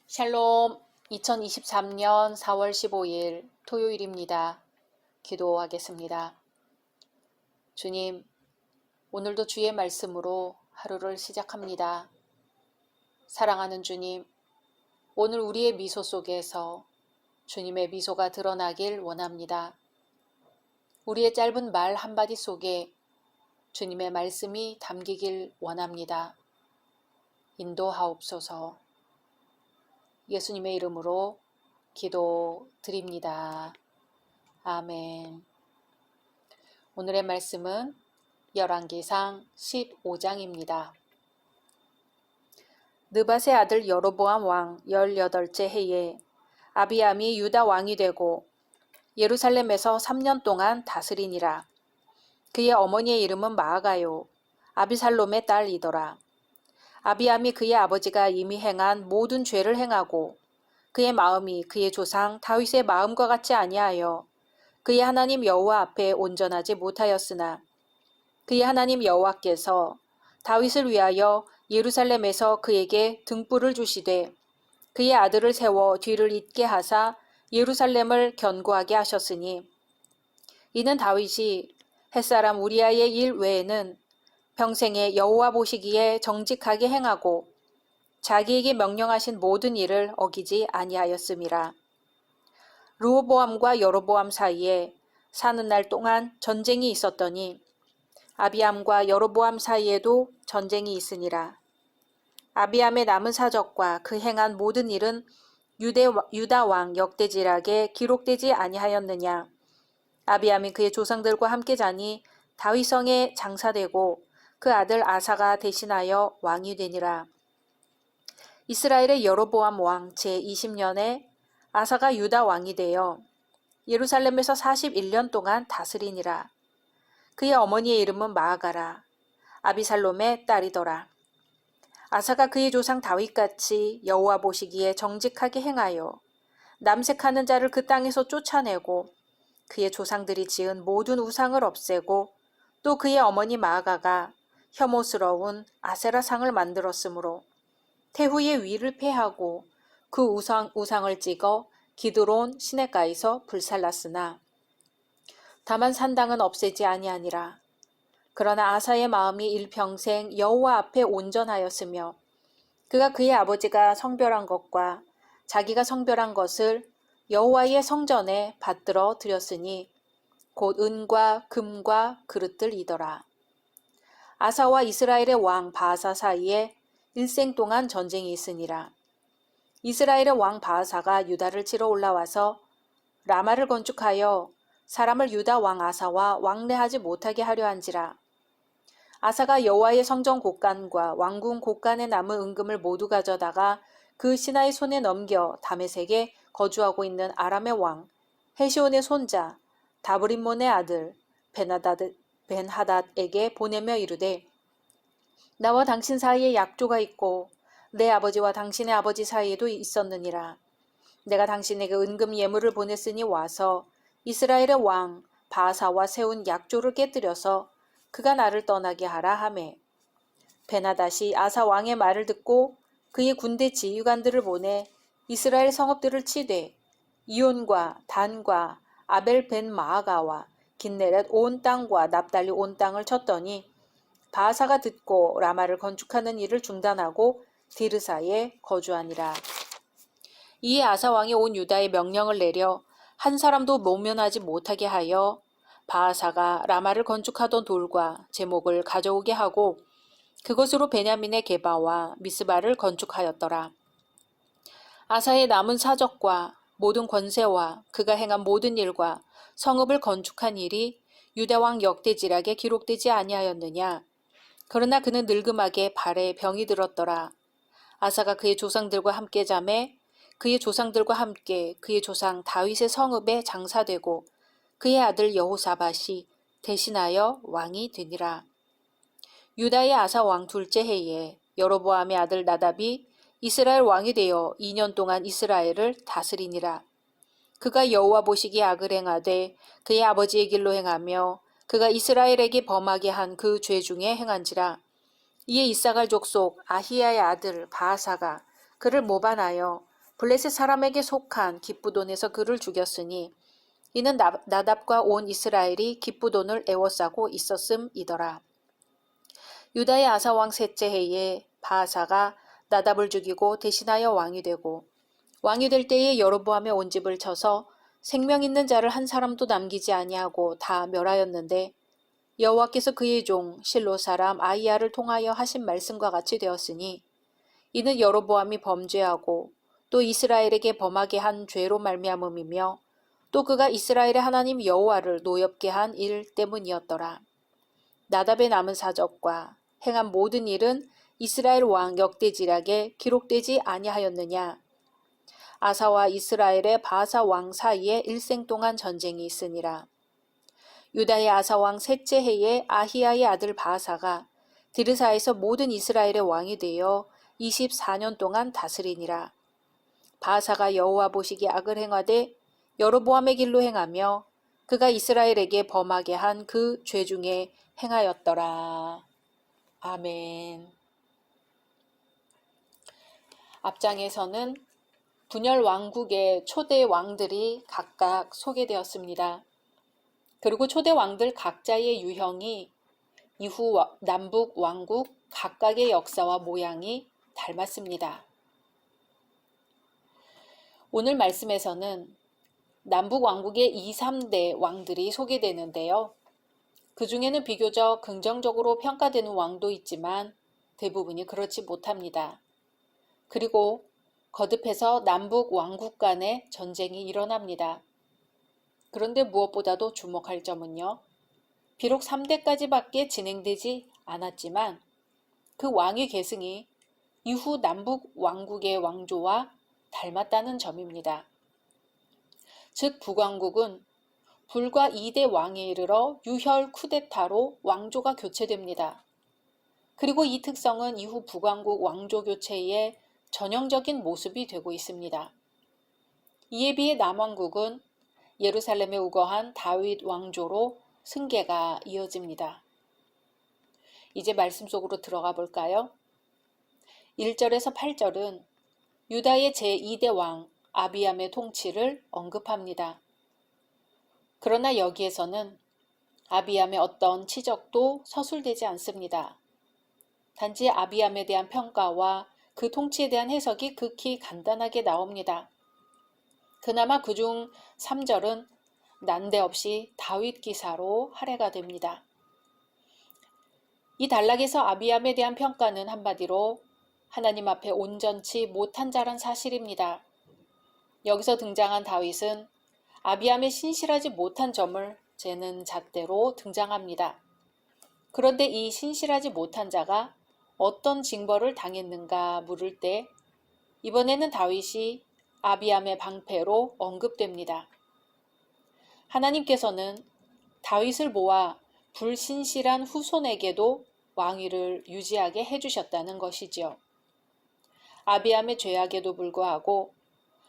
샬롬, 2023년 4월 15일 토요일입니다. 기도하겠습니다. 주님, 오늘도 주의 말씀으로 하루를 시작합니다. 사랑하는 주님, 오늘 우리의 미소 속에서 주님의 미소가 드러나길 원합니다. 우리의 짧은 말 한마디 속에 주님의 말씀이 담기길 원합니다. 인도하옵소서. 예수님의 이름으로 기도드립니다. 아멘. 오늘의 말씀은 열왕기상 15장입니다. 느밧의 아들 여로보암 왕 18째 해에 아비암이 유다 왕이 되고 예루살렘에서 3년 동안 다스리니라. 그의 어머니의 이름은 마아가요 아비살롬의 딸이더라. 아비암이 그의 아버지가 이미 행한 모든 죄를 행하고 그의 마음이 그의 조상 다윗의 마음과 같지 아니하여 그의 하나님 여호와 앞에 온전하지 못하였으나 그의 하나님 여호와께서 다윗을 위하여 예루살렘에서 그에게 등불을 주시되 그의 아들을 세워 뒤를 잇게 하사 예루살렘을 견고하게 하셨으니 이는 다윗이 햇사람 우리아의 일 외에는 평생에 여호와 보시기에 정직하게 행하고 자기에게 명령하신 모든 일을 어기지 아니하였음이라. 르호보암과 여로보암 사이에 사는 날 동안 전쟁이 있었더니 아비암과 여로보암 사이에도 전쟁이 있으니라. 아비암의 남은 사적과 그 행한 모든 일은 유다 왕 역대지락에 기록되지 아니하였느냐. 아비암이 그의 조상들과 함께 자니 다윗성에 장사되고 그 아들 아사가 대신하여 왕이 되니라. 이스라엘의 여로보암 왕 제20년에 아사가 유다 왕이 되어 예루살렘에서 41년 동안 다스리니라. 그의 어머니의 이름은 마아가라. 아비살롬의 딸이더라. 아사가 그의 조상 다윗같이 여호와 보시기에 정직하게 행하여 남색하는 자를 그 땅에서 쫓아내고 그의 조상들이 지은 모든 우상을 없애고 또 그의 어머니 마아가가 혐오스러운 아세라상을 만들었으므로 태후의 위를 폐하고 그 우상을 찍어 기드론 시냇가에서 불살랐으나 다만 산당은 없애지 아니하니라. 그러나 아사의 마음이 일평생 여호와 앞에 온전하였으며 그가 그의 아버지가 성별한 것과 자기가 성별한 것을 여호와의 성전에 받들어 드렸으니 곧 은과 금과 그릇들이더라. 아사와 이스라엘의 왕 바아사 사이에 일생 동안 전쟁이 있으니라. 이스라엘의 왕 바아사가 유다를 치러 올라와서 라마를 건축하여 사람을 유다 왕 아사와 왕래하지 못하게 하려 한지라. 아사가 여호와의 성전 곳간과 왕궁 곳간에 남은 은금을 모두 가져다가 그 신하의 손에 넘겨 다메섹에 거주하고 있는 아람의 왕 헤시온의 손자 다브림몬의 아들 벤하닷에게 보내며 이르되 나와 당신 사이에 약조가 있고 내 아버지와 당신의 아버지 사이에도 있었느니라. 내가 당신에게 은금 예물을 보냈으니 와서 이스라엘의 왕 바아사와 세운 약조를 깨뜨려서 그가 나를 떠나게 하라 하매 벤하닷이 아사 왕의 말을 듣고 그의 군대 지휘관들을 보내 이스라엘 성읍들을 치되 이온과 단과 아벨 벤 마아가와 긴네렛 온 땅과 납달리 온 땅을 쳤더니 바아사가 듣고 라마를 건축하는 일을 중단하고 디르사에 거주하니라. 이에 아사 왕이 온 유다에 명령을 내려 한 사람도 모면하지 못하게 하여 바아사가 라마를 건축하던 돌과 제목을 가져오게 하고 그것으로 베냐민의 게바와 미스바를 건축하였더라. 아사의 남은 사적과 모든 권세와 그가 행한 모든 일과 성읍을 건축한 일이 유다왕 역대지락에 기록되지 아니하였느냐. 그러나 그는 늙음하게 발에 병이 들었더라. 아사가 그의 조상들과 함께 자매 그의 조상들과 함께 그의 조상 다윗의 성읍에 장사되고 그의 아들 여호사밧이 대신하여 왕이 되니라. 유다의 아사 왕 둘째 해에 여로보암의 아들 나답이 이스라엘 왕이 되어 2년 동안 이스라엘을 다스리니라. 그가 여호와 보시기에 악을 행하되 그의 아버지의 길로 행하며 그가 이스라엘에게 범하게 한 그 죄 중에 행한지라. 이에 이사갈 족속 아히야의 아들 바아사가 그를 모반하여 블레셋 사람에게 속한 기쁘돈에서 그를 죽였으니 이는 나답과 온 이스라엘이 기쁘돈을 애워싸고 있었음이더라. 유다의 아사 왕 셋째 해에 바아사가 나답을 죽이고 대신하여 왕이 되고 왕이 될 때에 여로보암의 온 집을 쳐서 생명 있는 자를 한 사람도 남기지 아니하고 다 멸하였는데 여호와께서 그의 종 실로 사람 아히야를 통하여 하신 말씀과 같이 되었으니 이는 여로보암이 범죄하고 또 이스라엘에게 범하게 한 죄로 말미암음이며 또 그가 이스라엘의 하나님 여호와를 노엽게 한 일 때문이었더라. 나답의 남은 사적과 행한 모든 일은 이스라엘 왕 역대지략에 기록되지 아니하였느냐. 아사와 이스라엘의 바사 왕 사이에 일생 동안 전쟁이 있으니라. 유다의 아사 왕 셋째 해에 아히야의 아들 바사가 디르사에서 모든 이스라엘의 왕이 되어 24년 동안 다스리니라. 바사가 여호와 보시기에 악을 행하되 여로보암의 길로 행하며 그가 이스라엘에게 범하게 한 그 죄 중에 행하였더라. 아멘. 앞장에서는 분열 왕국의 초대 왕들이 각각 소개되었습니다. 그리고 초대 왕들 각자의 유형이 이후 남북 왕국 각각의 역사와 모양이 닮았습니다. 오늘 말씀에서는 남북 왕국의 2, 3대 왕들이 소개되는데요. 그 중에는 비교적 긍정적으로 평가되는 왕도 있지만 대부분이 그렇지 못합니다. 그리고 거듭해서 남북 왕국 간의 전쟁이 일어납니다. 그런데 무엇보다도 주목할 점은요. 비록 3대까지밖에 진행되지 않았지만 그 왕의 계승이 이후 남북 왕국의 왕조와 닮았다는 점입니다. 즉 북왕국은 불과 2대 왕에 이르러 유혈 쿠데타로 왕조가 교체됩니다. 그리고 이 특성은 이후 북왕국 왕조 교체의 전형적인 모습이 되고 있습니다. 이에 비해 남왕국은 예루살렘에 우거한 다윗 왕조로 승계가 이어집니다. 이제 말씀 속으로 들어가 볼까요? 1절에서 8절은 유다의 제2대 왕 아비암의 통치를 언급합니다. 그러나 여기에서는 아비암의 어떤 치적도 서술되지 않습니다. 단지 아비암에 대한 평가와 그 통치에 대한 해석이 극히 간단하게 나옵니다. 그나마 그중 3절은 난데없이 다윗 기사로 할애가 됩니다. 이 단락에서 아비암에 대한 평가는 한마디로 하나님 앞에 온전치 못한 자란 사실입니다. 여기서 등장한 다윗은 아비암의 신실하지 못한 점을 재는 잣대로 등장합니다. 그런데 이 신실하지 못한 자가 어떤 징벌을 당했는가 물을 때 이번에는 다윗이 아비암의 방패로 언급됩니다. 하나님께서는 다윗을 모아 불신실한 후손에게도 왕위를 유지하게 해주셨다는 것이지요. 아비암의 죄악에도 불구하고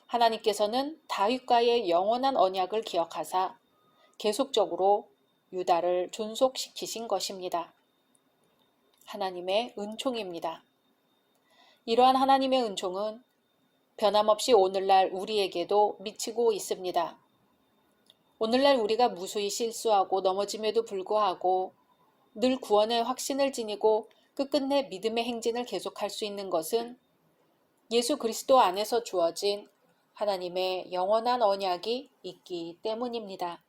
하나님께서는 다윗과의 영원한 언약을 기억하사 계속적으로 유다를 존속시키신 것입니다. 하나님의 은총입니다. 이러한 하나님의 은총은 변함없이 오늘날 우리에게도 미치고 있습니다. 오늘날 우리가 무수히 실수하고 넘어짐에도 불구하고 늘 구원의 확신을 지니고 끝끝내 믿음의 행진을 계속할 수 있는 것은 예수 그리스도 안에서 주어진 하나님의 영원한 언약이 있기 때문입니다.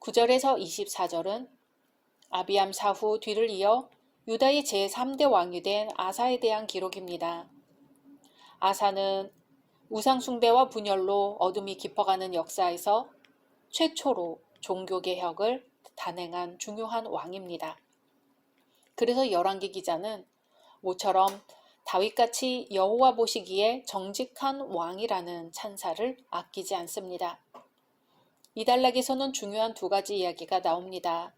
9절에서 24절은 아비암 사후 뒤를 이어 유다의 제3대 왕이 된 아사에 대한 기록입니다. 아사는 우상숭배와 분열로 어둠이 깊어가는 역사에서 최초로 종교개혁을 단행한 중요한 왕입니다. 그래서 열왕기 기자는 모처럼 다윗같이 여호와 보시기에 정직한 왕이라는 찬사를 아끼지 않습니다. 이 단락에서는 중요한 두 가지 이야기가 나옵니다.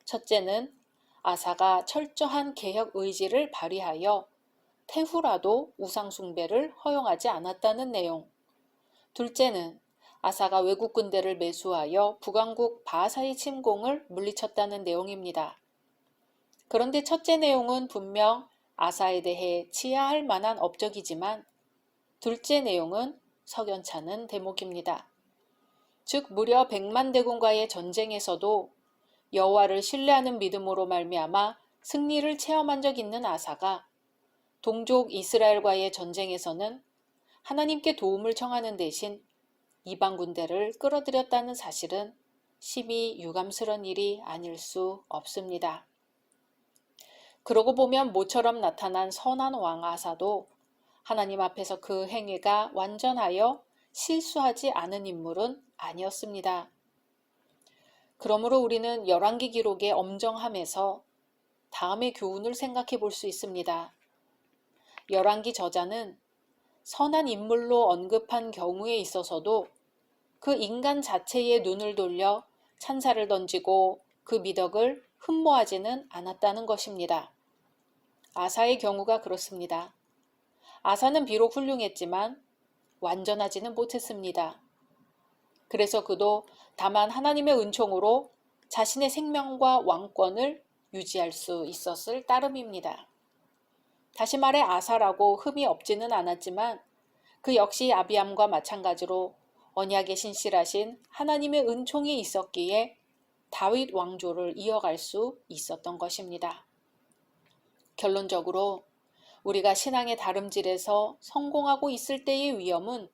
첫째는 아사가 철저한 개혁 의지를 발휘하여 태후라도 우상숭배를 허용하지 않았다는 내용. 둘째는 아사가 외국 군대를 매수하여 북왕국 바사의 침공을 물리쳤다는 내용입니다. 그런데 첫째 내용은 분명 아사에 대해 치하할 만한 업적이지만 둘째 내용은 석연찮은 대목입니다. 즉 무려 100만 대군과의 전쟁에서도 여호와를 신뢰하는 믿음으로 말미암아 승리를 체험한 적 있는 아사가 동족 이스라엘과의 전쟁에서는 하나님께 도움을 청하는 대신 이방 군대를 끌어들였다는 사실은 심히 유감스러운 일이 아닐 수 없습니다. 그러고 보면 모처럼 나타난 선한 왕 아사도 하나님 앞에서 그 행위가 완전하여 실수하지 않은 인물은 아니었습니다. 그러므로 우리는 열왕기 기록의 엄정함에서 다음의 교훈을 생각해 볼 수 있습니다. 열왕기 저자는 선한 인물로 언급한 경우에 있어서도 그 인간 자체의 눈을 돌려 찬사를 던지고 그 미덕을 흠모하지는 않았다는 것입니다. 아사의 경우가 그렇습니다. 아사는 비록 훌륭했지만 완전하지는 못했습니다. 그래서 그도 다만 하나님의 은총으로 자신의 생명과 왕권을 유지할 수 있었을 따름입니다. 다시 말해 아사라고 흠이 없지는 않았지만 그 역시 아비암과 마찬가지로 언약에 신실하신 하나님의 은총이 있었기에 다윗 왕조를 이어갈 수 있었던 것입니다. 결론적으로 우리가 신앙의 다름질에서 성공하고 있을 때의 위험은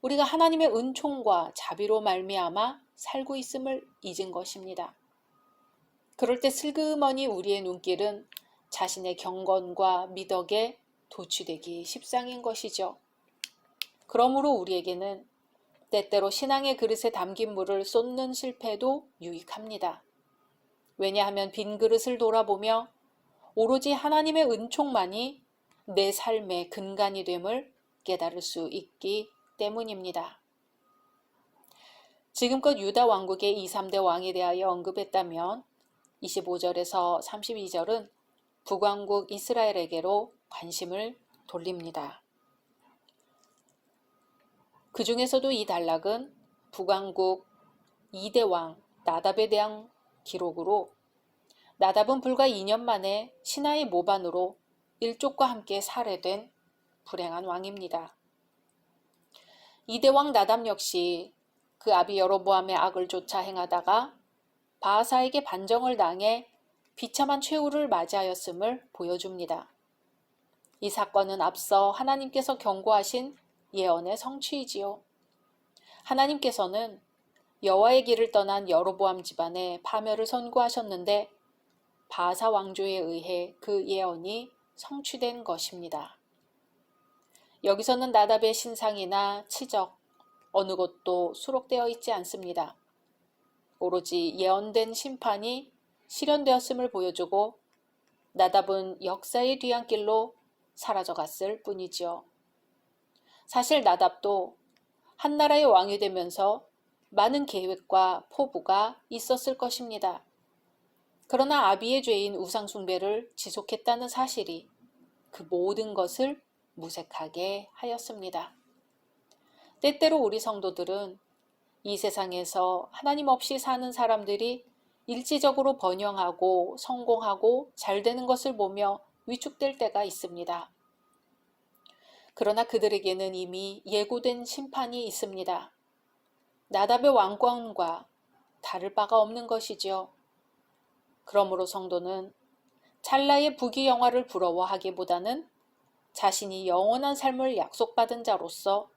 우리가 하나님의 은총과 자비로 말미암아 살고 있음을 잊은 것입니다. 그럴 때 슬그머니 우리의 눈길은 자신의 경건과 미덕에 도취되기 십상인 것이죠. 그러므로 우리에게는 때때로 신앙의 그릇에 담긴 물을 쏟는 실패도 유익합니다. 왜냐하면 빈 그릇을 돌아보며 오로지 하나님의 은총만이 내 삶의 근간이 됨을 깨달을 수 있기 때문입니다. 지금껏 유다 왕국의 2, 3대 왕에 대하여 언급했다면 25절에서 32절은 북왕국 이스라엘에게로 관심을 돌립니다. 그 중에서도 이 단락은 북왕국 2대 왕 나답에 대한 기록으로 나답은 불과 2년 만에 신하의 모반으로 일족과 함께 살해된 불행한 왕입니다. 2대 왕 나답 역시 그 아비 여로보암의 악을 쫓아 행하다가 바하사에게 반정을 당해 비참한 최후를 맞이하였음을 보여줍니다. 이 사건은 앞서 하나님께서 경고하신 예언의 성취이지요. 하나님께서는 여호와의 길을 떠난 여로보암 집안에 파멸을 선고하셨는데 바하사 왕조에 의해 그 예언이 성취된 것입니다. 여기서는 나답의 신상이나 치적 어느 것도 수록되어 있지 않습니다. 오로지 예언된 심판이 실현되었음을 보여주고 나답은 역사의 뒤안길로 사라져갔을 뿐이지요. 사실 나답도 한 나라의 왕이 되면서 많은 계획과 포부가 있었을 것입니다. 그러나 아비의 죄인 우상숭배를 지속했다는 사실이 그 모든 것을 무색하게 하였습니다. 때때로 우리 성도들은 이 세상에서 하나님 없이 사는 사람들이 일시적으로 번영하고 성공하고 잘 되는 것을 보며 위축될 때가 있습니다. 그러나 그들에게는 이미 예고된 심판이 있습니다. 나답의 왕권과 다를 바가 없는 것이지요. 그러므로 성도는 찰나의 부귀영화를 부러워하기보다는 자신이 영원한 삶을 약속받은 자로서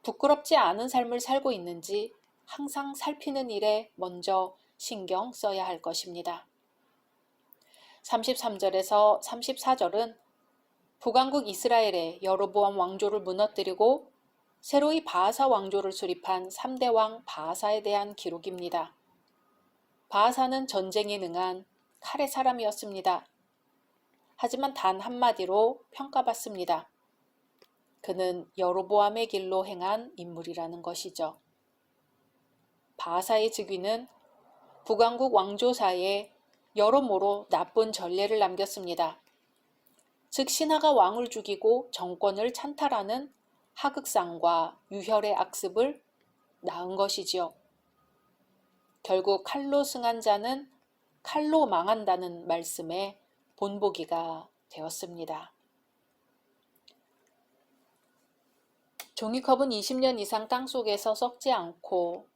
부끄럽지 않은 삶을 살고 있는지 항상 살피는 일에 먼저 신경 써야 할 것입니다. 33절에서 34절은 북왕국 이스라엘의 여로보암 왕조를 무너뜨리고 새로이 바하사 왕조를 수립한 3대 왕 바하사에 대한 기록입니다. 바하사는 전쟁에 능한 칼의 사람이었습니다. 하지만 단 한마디로 평가받습니다. 그는 여로보암의 길로 행한 인물이라는 것이죠. 바하사의 즉위는 북왕국 왕조사에 여러모로 나쁜 전례를 남겼습니다. 즉 신하가 왕을 죽이고 정권을 찬탈하는 하극상과 유혈의 악습을 낳은 것이지요. 결국 칼로 승한 자는 칼로 망한다는 말씀에 본보기가 되었습니다. 종이컵은 20년 이상 땅속에서 썩지 않고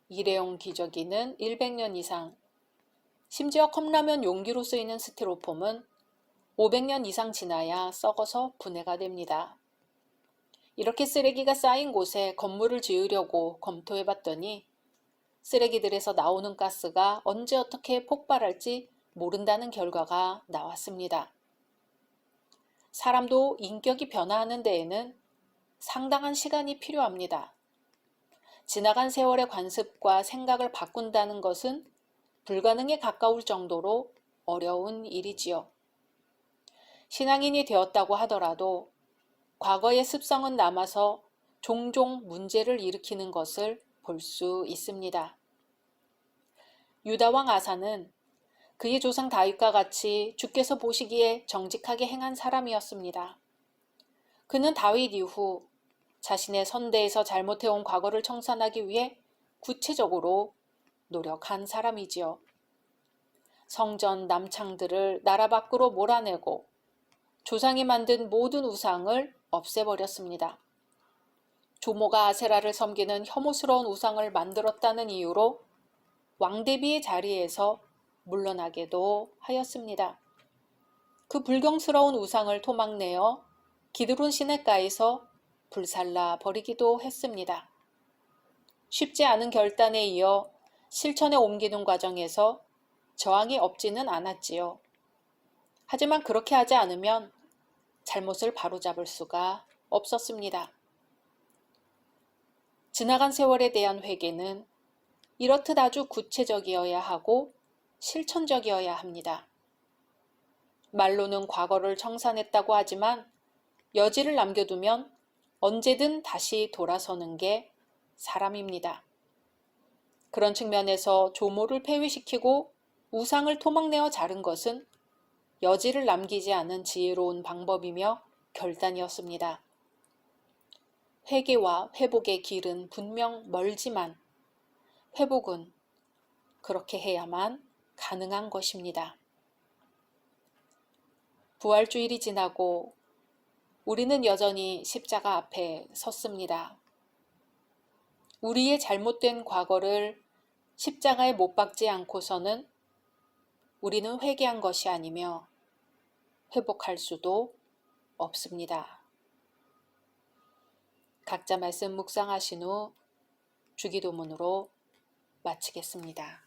일회용 기저귀는 100년 이상, 심지어 컵라면 용기로 쓰이는 스티로폼은 500년 이상 지나야 썩어서 분해가 됩니다. 이렇게 쓰레기가 쌓인 곳에 건물을 지으려고 검토해봤더니 쓰레기들에서 나오는 가스가 언제 어떻게 폭발할지 모른다는 결과가 나왔습니다. 사람도 인격이 변화하는 데에는 상당한 시간이 필요합니다. 지나간 세월의 관습과 생각을 바꾼다는 것은 불가능에 가까울 정도로 어려운 일이지요. 신앙인이 되었다고 하더라도 과거의 습성은 남아서 종종 문제를 일으키는 것을 볼 수 있습니다. 유다왕 아사는 그의 조상 다윗과 같이 주께서 보시기에 정직하게 행한 사람이었습니다. 그는 다윗 이후 자신의 선대에서 잘못해온 과거를 청산하기 위해 구체적으로 노력한 사람이지요. 성전 남창들을 나라 밖으로 몰아내고 조상이 만든 모든 우상을 없애버렸습니다. 조모가 아세라를 섬기는 혐오스러운 우상을 만들었다는 이유로 왕대비의 자리에서 물러나게도 하였습니다. 그 불경스러운 우상을 토막내어 기드론 시냇가에서 불살라 버리기도 했습니다. 쉽지 않은 결단에 이어 실천에 옮기는 과정에서 저항이 없지는 않았지요. 하지만 그렇게 하지 않으면 잘못을 바로잡을 수가 없었습니다. 지나간 세월에 대한 회개는 이렇듯 아주 구체적이어야 하고 실천적이어야 합니다. 말로는 과거를 청산했다고 하지만 여지를 남겨두면 언제든 다시 돌아서는 게 사람입니다. 그런 측면에서 조모를 폐위시키고 우상을 토막내어 자른 것은 여지를 남기지 않은 지혜로운 방법이며 결단이었습니다. 회개와 회복의 길은 분명 멀지만 회복은 그렇게 해야만 가능한 것입니다. 부활주일이 지나고 우리는 여전히 십자가 앞에 섰습니다. 우리의 잘못된 과거를 십자가에 못 박지 않고서는 우리는 회개한 것이 아니며 회복할 수도 없습니다. 각자 말씀 묵상하신 후 주기도문으로 마치겠습니다.